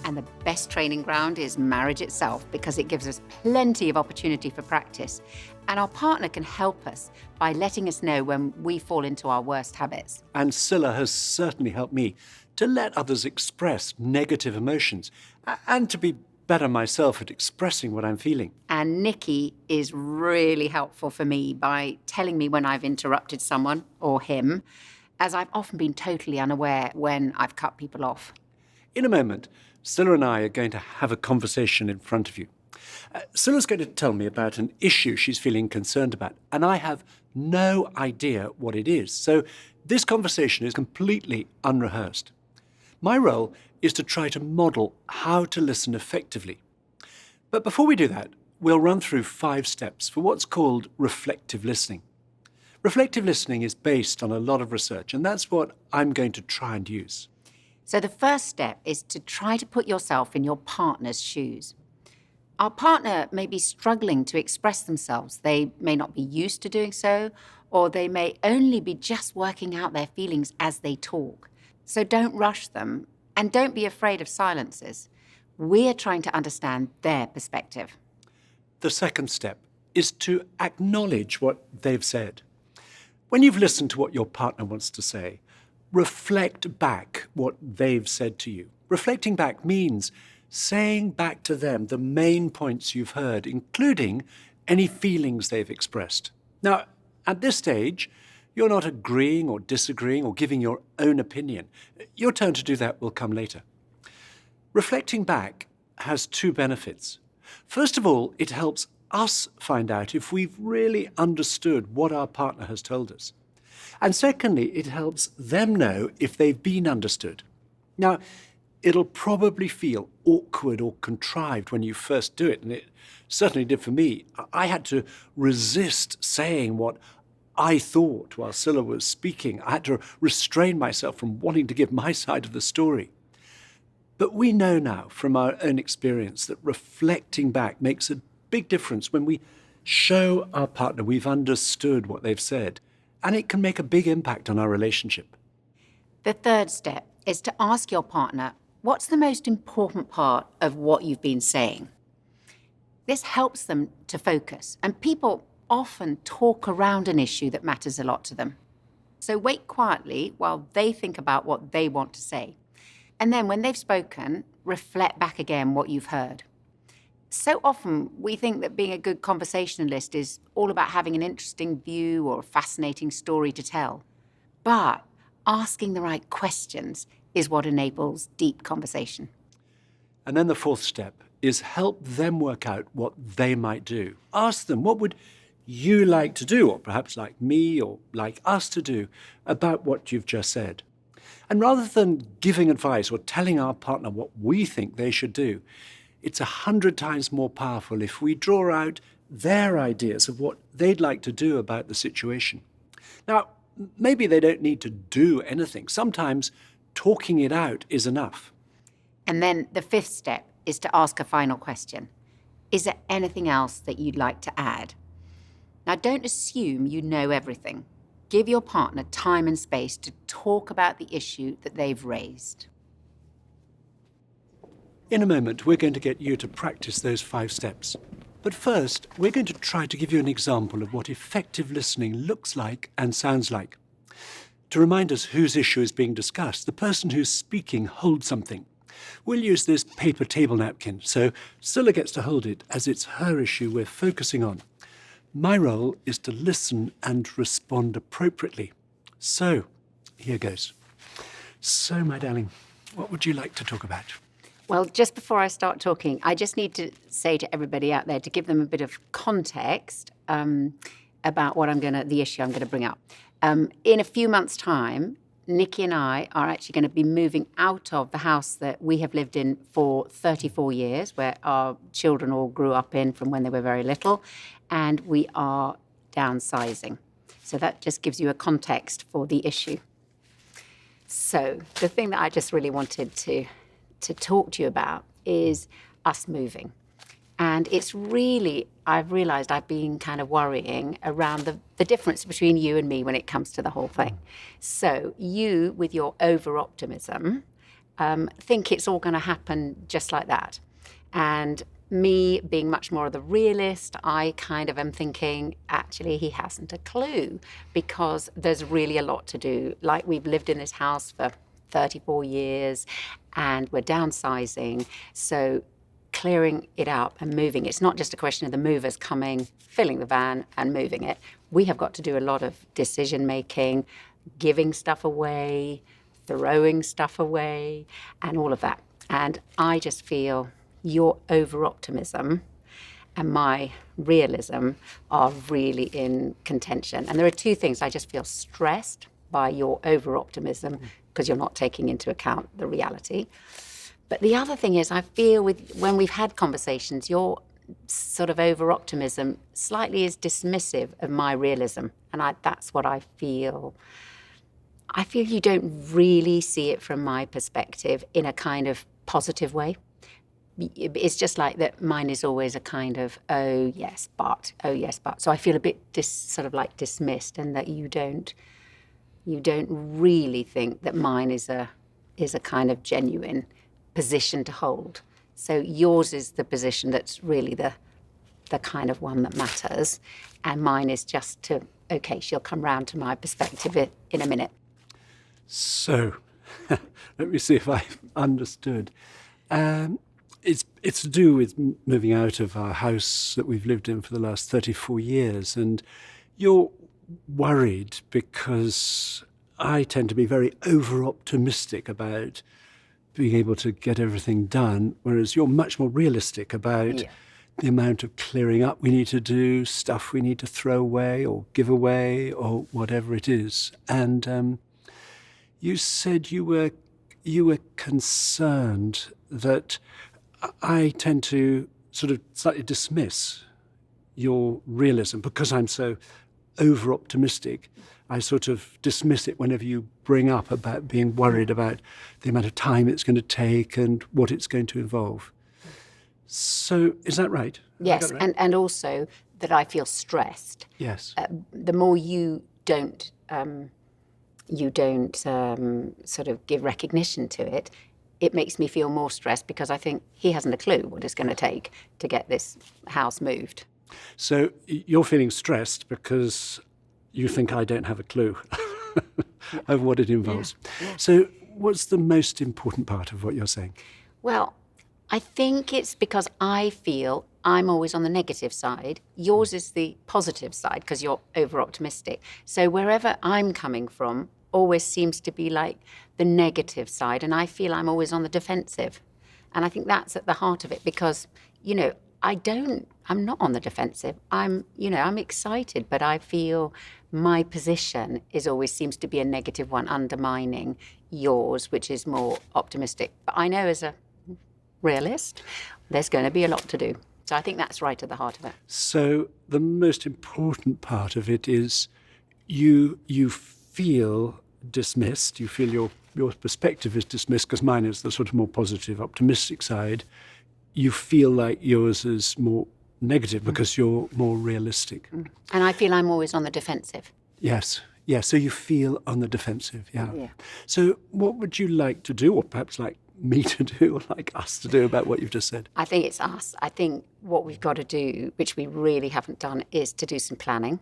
And the best training ground is marriage itself, because it gives us plenty of opportunity for practice. And our partner can help us by letting us know when we fall into our worst habits. And Scylla has certainly helped me to let others express negative emotions and to be better myself at expressing what I'm feeling. And Nikki is really helpful for me by telling me when I've interrupted someone or him, as I've often been totally unaware when I've cut people off. In a moment, Scylla and I are going to have a conversation in front of you. Scylla's going to tell me about an issue she's feeling concerned about, and I have no idea what it is. So this conversation is completely unrehearsed. My role is to try to model how to listen effectively. But before we do that, we'll run through 5 steps for what's called reflective listening. Reflective listening is based on a lot of research, and that's what I'm going to try and use. So the first step is to try to put yourself in your partner's shoes. Our partner may be struggling to express themselves. They may not be used to doing so, or they may only be just working out their feelings as they talk. So don't rush them, and don't be afraid of silences. We're trying to understand their perspective. The second step is to acknowledge what they've said. When you've listened to what your partner wants to say, reflect back what they've said to you. Reflecting back means saying back to them the main points you've heard, including any feelings they've expressed. Now, at this stage, you're not agreeing or disagreeing or giving your own opinion. Your turn to do that will come later. Reflecting back has 2 benefits. First of all, it helps us find out if we've really understood what our partner has told us. And secondly, it helps them know if they've been understood. Now, it'll probably feel awkward or contrived when you first do it, and it certainly did for me. I had to resist saying what I thought while Scylla was speaking. I had to restrain myself from wanting to give my side of the story. But we know now from our own experience that reflecting back makes a big difference when we show our partner we've understood what they've said, and it can make a big impact on our relationship. The third step is to ask your partner, what's the most important part of what you've been saying? This helps them to focus, and people often talk around an issue that matters a lot to them. So wait quietly while they think about what they want to say. And then when they've spoken, reflect back again what you've heard. So often we think that being a good conversationalist is all about having an interesting view or a fascinating story to tell. But asking the right questions is what enables deep conversation. And then the 4th step is help them work out what they might do. Ask them, what would you like to do, or perhaps like me or like us to do, about what you've just said? And rather than giving advice or telling our partner what we think they should do, it's 100 times more powerful if we draw out their ideas of what they'd like to do about the situation. Now, maybe they don't need to do anything. Sometimes talking it out is enough. And then the 5th step is to ask a final question. Is there anything else that you'd like to add? Now, don't assume you know everything. Give your partner time and space to talk about the issue that they've raised. In a moment, we're going to get you to practice those 5 steps. But first, we're going to try to give you an example of what effective listening looks like and sounds like. To remind us whose issue is being discussed, the person who's speaking holds something. We'll use this paper table napkin, so Scylla gets to hold it as it's her issue we're focusing on. My role is to listen and respond appropriately. So, here goes. So, my darling, what would you like to talk about? Well, just before I start talking, I just need to say to everybody out there to give them a bit of context about the issue I'm going to bring up. In a few months' time, Nikki and I are actually going to be moving out of the house that we have lived in for 34 years, where our children all grew up in from when they were very little, and we are downsizing. So that just gives you a context for the issue. So the thing that I just really wanted to talk to you about is us moving. And it's really, I've realised I've been kind of worrying around the difference between you and me when it comes to the whole thing. So you, with your over-optimism, think it's all going to happen just like that. And me being much more of the realist, I kind of am thinking, actually, he hasn't a clue, because there's really a lot to do. Like, we've lived in this house for 34 years and we're downsizing. So clearing it up and moving, it's not just a question of the movers coming, filling the van and moving it. We have got to do a lot of decision making, giving stuff away, throwing stuff away, and all of that. And I just feel your over-optimism and my realism are really in contention. And there are two things. I just feel stressed by your over-optimism because you're not taking into account the reality. But the other thing is, I feel when we've had conversations, your sort of over-optimism slightly is dismissive of my realism. And that's what I feel. I feel you don't really see it from my perspective in a kind of positive way. It's just like that mine is always a kind of, oh yes, but. So I feel a bit sort of like dismissed, and that you don't really think that mine is a kind of genuine position to hold. So yours is the position that's really the kind of one that matters, and mine is just to, okay, she'll come round to my perspective in a minute. So, let me see if I've understood. It's to do with moving out of our house that we've lived in for the last 34 years, and you're worried because I tend to be very over-optimistic about being able to get everything done, whereas you're much more realistic about the amount of clearing up we need to do, stuff we need to throw away or give away or whatever it is. And you said you were concerned that I tend to sort of slightly dismiss your realism because I'm so over-optimistic. I sort of dismiss it whenever you bring up about being worried about the amount of time it's going to take and what it's going to involve. So, is that right? Yes, right? And also that I feel stressed. Yes. The more you don't sort of give recognition to it, it makes me feel more stressed because I think he hasn't a clue what it's going to take to get this house moved. So you're feeling stressed because you think I don't have a clue of what it involves. Yeah. So what's the most important part of what you're saying? Well, I think it's because I feel I'm always on the negative side. Yours is the positive side because you're over-optimistic. So wherever I'm coming from always seems to be like the negative side, and I feel I'm always on the defensive. And I think that's at the heart of it because, I'm not on the defensive. I'm excited, but I feel my position always seems to be a negative one, undermining yours, which is more optimistic. But I know as a realist, there's going to be a lot to do. So I think that's right at the heart of it. So the most important part of it is you feel dismissed. You feel your perspective is dismissed because mine is the sort of more positive, optimistic side. You feel like yours is more negative because you're more realistic. And I feel I'm always on the defensive. Yes. So you feel on the defensive, yeah. So what would you like to do, or perhaps like me to do, or like us to do about what you've just said? I think it's us. I think what we've got to do, which we really haven't done, is to do some planning.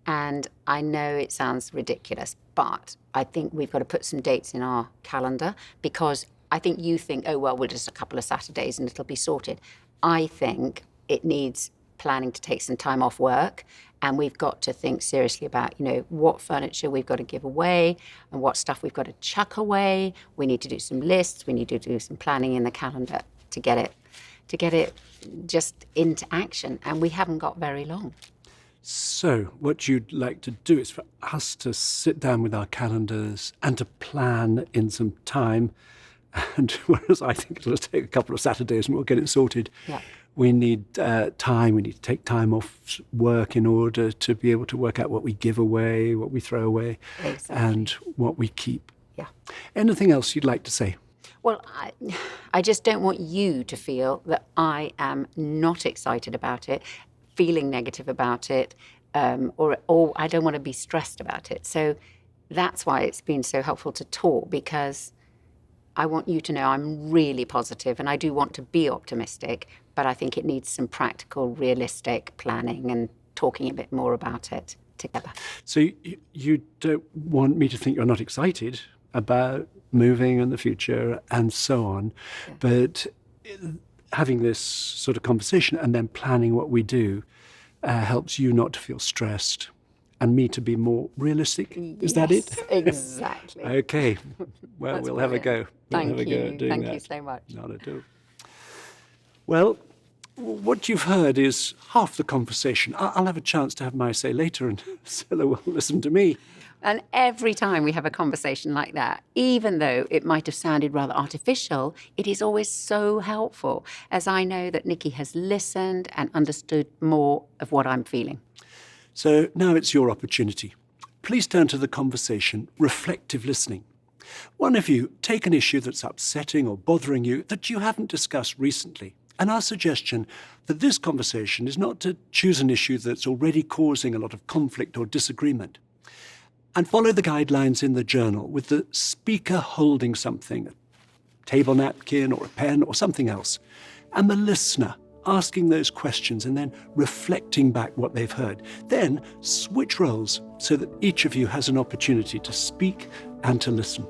And I know it sounds ridiculous, but I think we've got to put some dates in our calendar because I think you think, oh, well, we're just a couple of Saturdays and it'll be sorted. I think it needs planning to take some time off work, and we've got to think seriously about, what furniture we've got to give away and what stuff we've got to chuck away. We need to do some lists. We need to do some planning in the calendar to get it just into action, and we haven't got very long. So what you'd like to do is for us to sit down with our calendars and to plan in some time. And whereas I think it'll take a couple of Saturdays and we'll get it sorted, we need time. We need to take time off work in order to be able to work out what we give away, what we throw away, and what we keep. Yeah. Anything else you'd like to say? Well, I just don't want you to feel that I am not excited about it, feeling negative about it, or I don't want to be stressed about it. So that's why it's been so helpful to talk, because I want you to know I'm really positive and I do want to be optimistic, but I think it needs some practical, realistic planning and talking a bit more about it together. So you don't want me to think you're not excited about moving and the future and so on, but having this sort of conversation and then planning what we do helps you not to feel stressed and me to be more realistic. Is that it? Exactly. Okay. Well, That's we'll have a go. Thank We'll have a go at doing Thank that. you so much. Not at all. Well, what you've heard is half the conversation. I'll have a chance to have my say later, and Scylla will listen to me. And every time we have a conversation like that, even though it might have sounded rather artificial, it is always so helpful, as I know that Nikki has listened and understood more of what I'm feeling. So now it's your opportunity. Please turn to the conversation, reflective listening. One of you, take an issue that's upsetting or bothering you that you haven't discussed recently. And our suggestion that this conversation is not to choose an issue that's already causing a lot of conflict or disagreement. And follow the guidelines in the journal with the speaker holding something, a table napkin or a pen or something else, and the listener asking those questions and then reflecting back what they've heard. Then switch roles so that each of you has an opportunity to speak and to listen.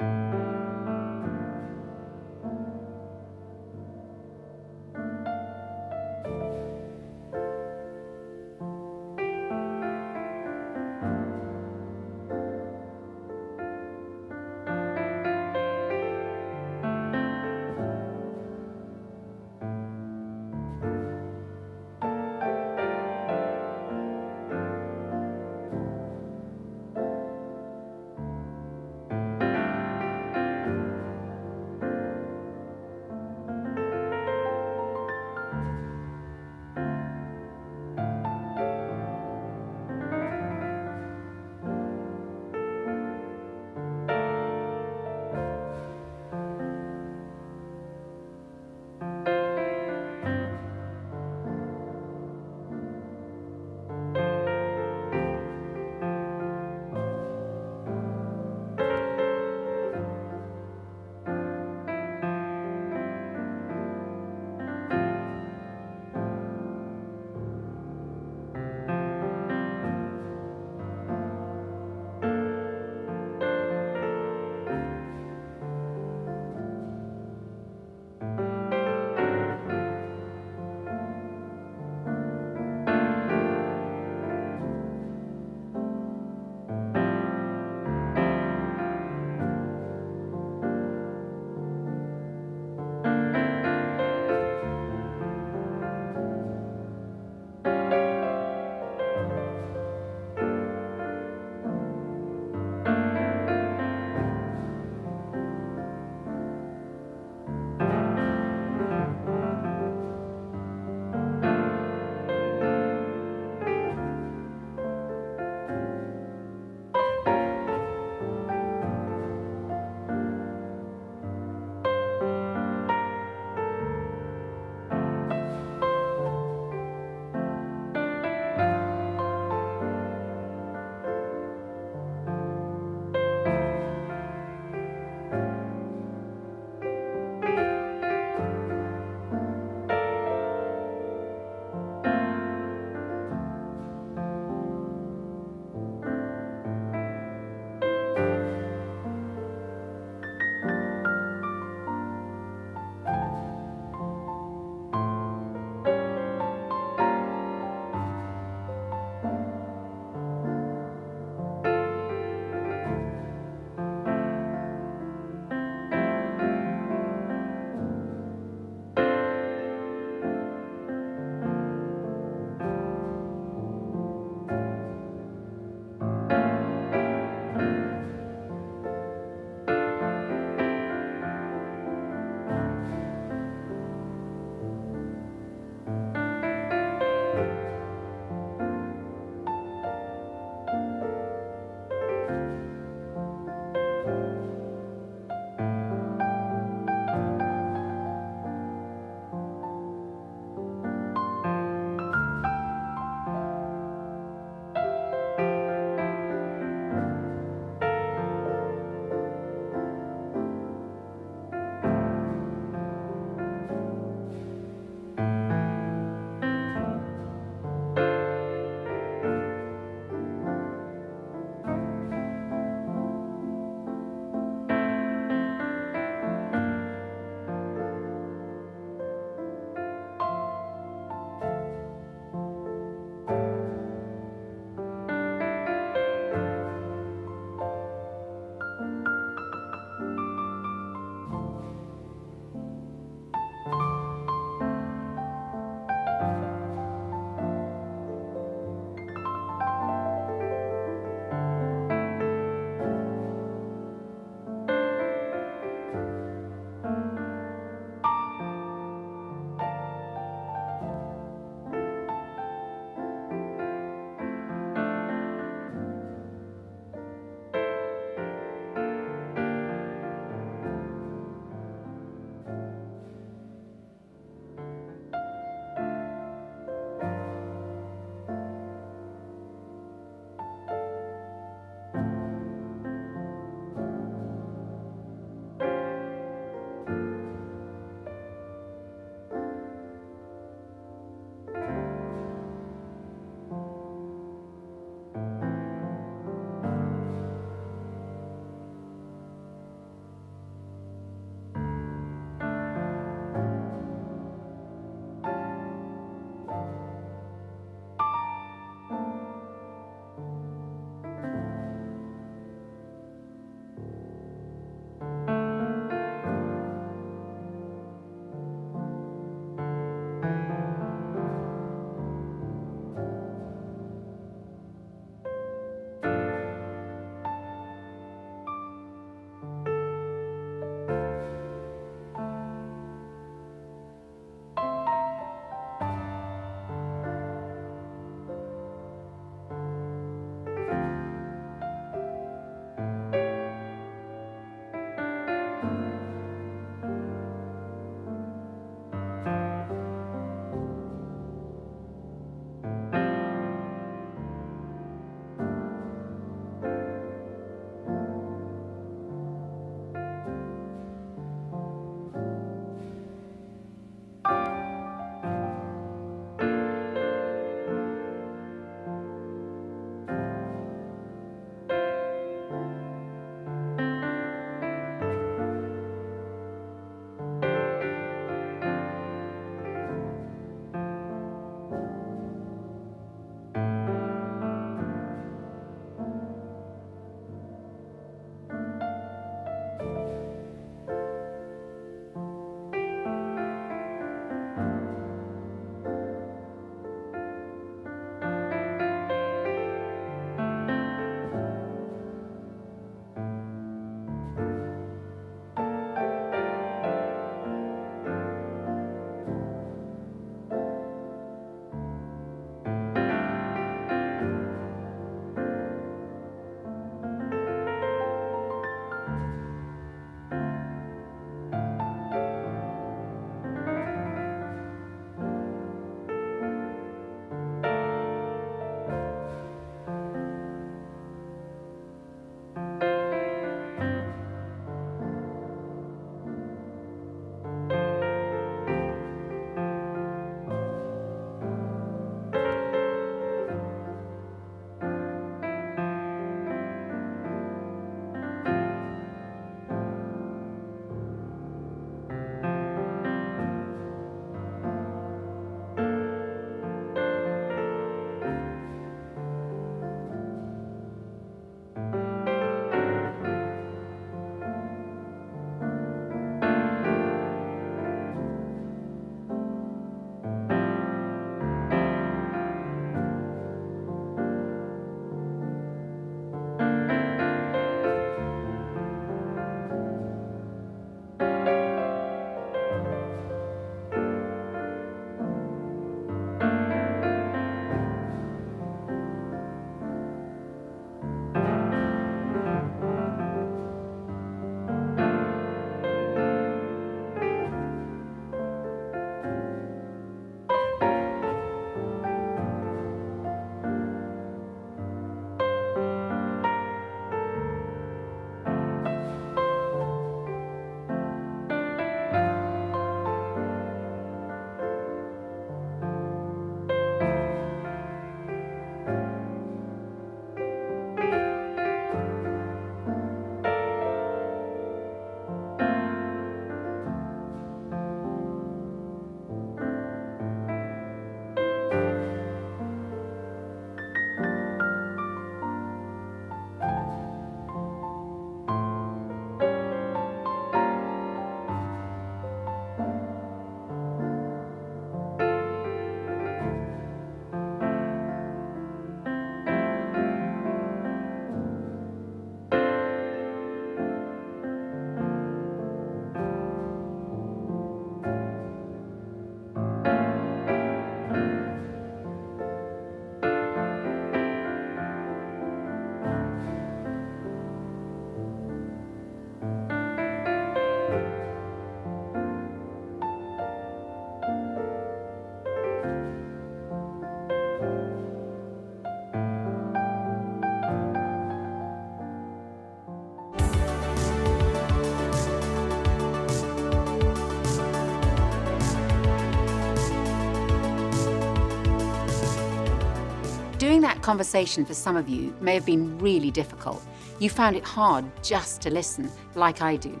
conversation for some of you may have been really difficult. You found it hard just to listen, like I do.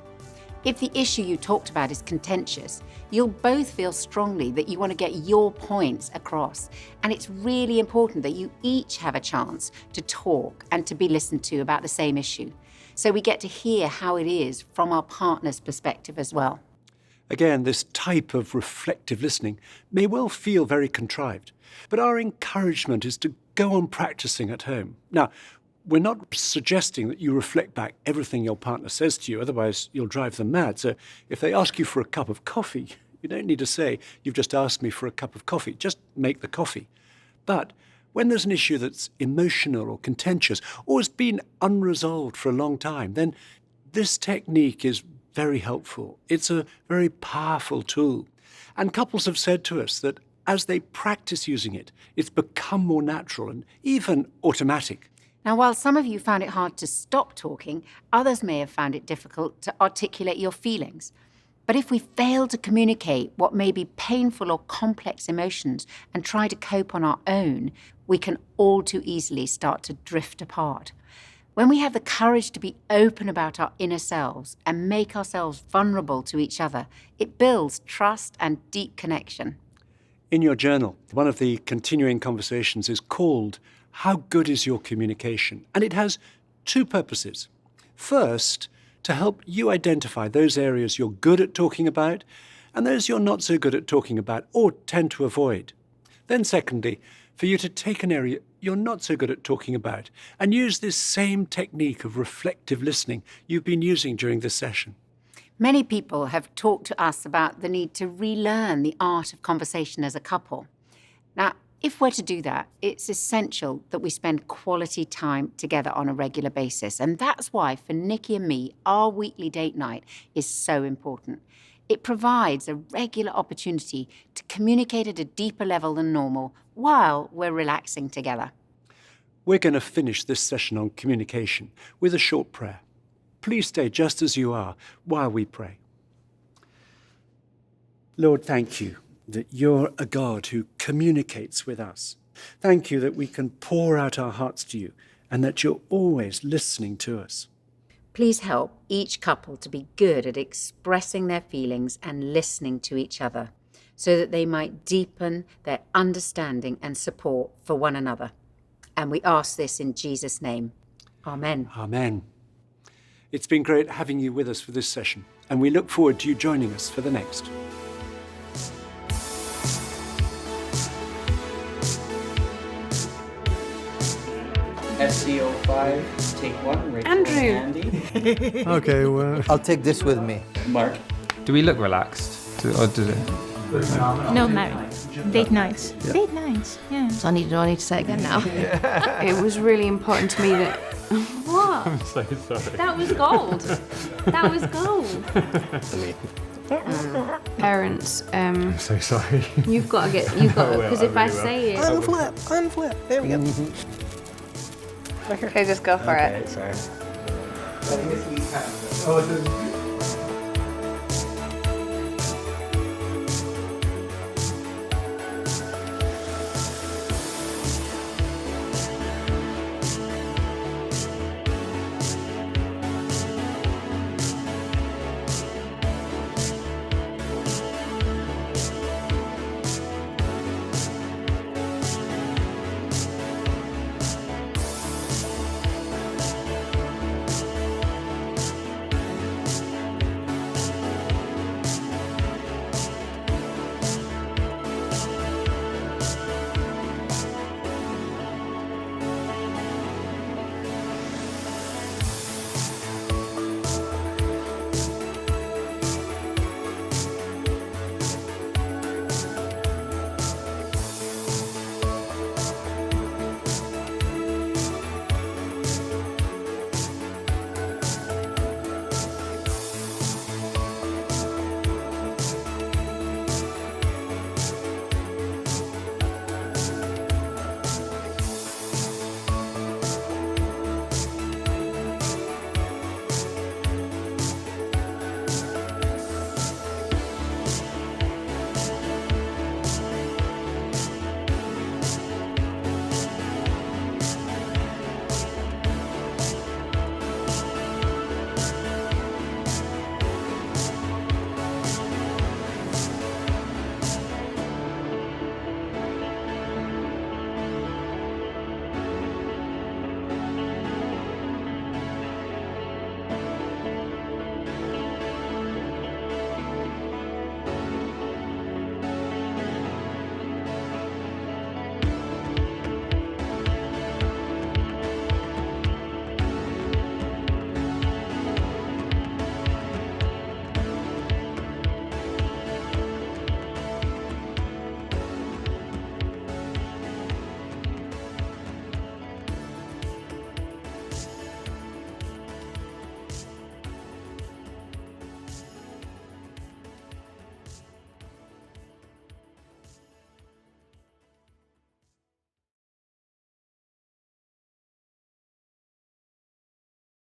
If the issue you talked about is contentious, you'll both feel strongly that you want to get your points across. And it's really important that you each have a chance to talk and to be listened to about the same issue. So we get to hear how it is from our partner's perspective as well. Again, this type of reflective listening may well feel very contrived, but our encouragement is to go on practicing at home. Now, we're not suggesting that you reflect back everything your partner says to you, otherwise you'll drive them mad. So if they ask you for a cup of coffee, you don't need to say, "You've just asked me for a cup of coffee." Just make the coffee. But when there's an issue that's emotional or contentious or has been unresolved for a long time, then this technique is very helpful. It's a very powerful tool. And couples have said to us that as they practice using it, it's become more natural and even automatic. Now, while some of you found it hard to stop talking, others may have found it difficult to articulate your feelings. But if we fail to communicate what may be painful or complex emotions and try to cope on our own, we can all too easily start to drift apart. When we have the courage to be open about our inner selves and make ourselves vulnerable to each other, it builds trust and deep connection. In your journal, one of the continuing conversations is called "How Good Is Your Communication?" And it has two purposes. First, to help you identify those areas you're good at talking about and those you're not so good at talking about or tend to avoid. Then secondly, for you to take an area you're not so good at talking about and use this same technique of reflective listening you've been using during this session. Many people have talked to us about the need to relearn the art of conversation as a couple. Now, if we're to do that, it's essential that we spend quality time together on a regular basis. And that's why, for Nikki and me, our weekly date night is so important. It provides a regular opportunity to communicate at a deeper level than normal while we're relaxing together. We're going to finish this session on communication with a short prayer. Please stay just as you are while we pray. Lord, thank you that you're a God who communicates with us. Thank you that we can pour out our hearts to you and that you're always listening to us. Please help each couple to be good at expressing their feelings and listening to each other so that they might deepen their understanding and support for one another. And we ask this in Jesus' name. Amen. Amen. It's been great having you with us for this session, and we look forward to you joining us for the next. SCO5, take one. Rachel Andrew. And Andy. Okay, well. I'll take this with me. Mark. Do we look relaxed? Or does it? No, married. Date nights. Yeah. Date nights, yeah. So do I need to say it again now? It was really important to me that... What? I'm so sorry. That was gold. That was gold. Parents, I'm so sorry. you've got to because if I say it... Unflip. There we go. Okay, just go for it. Sorry. Oh,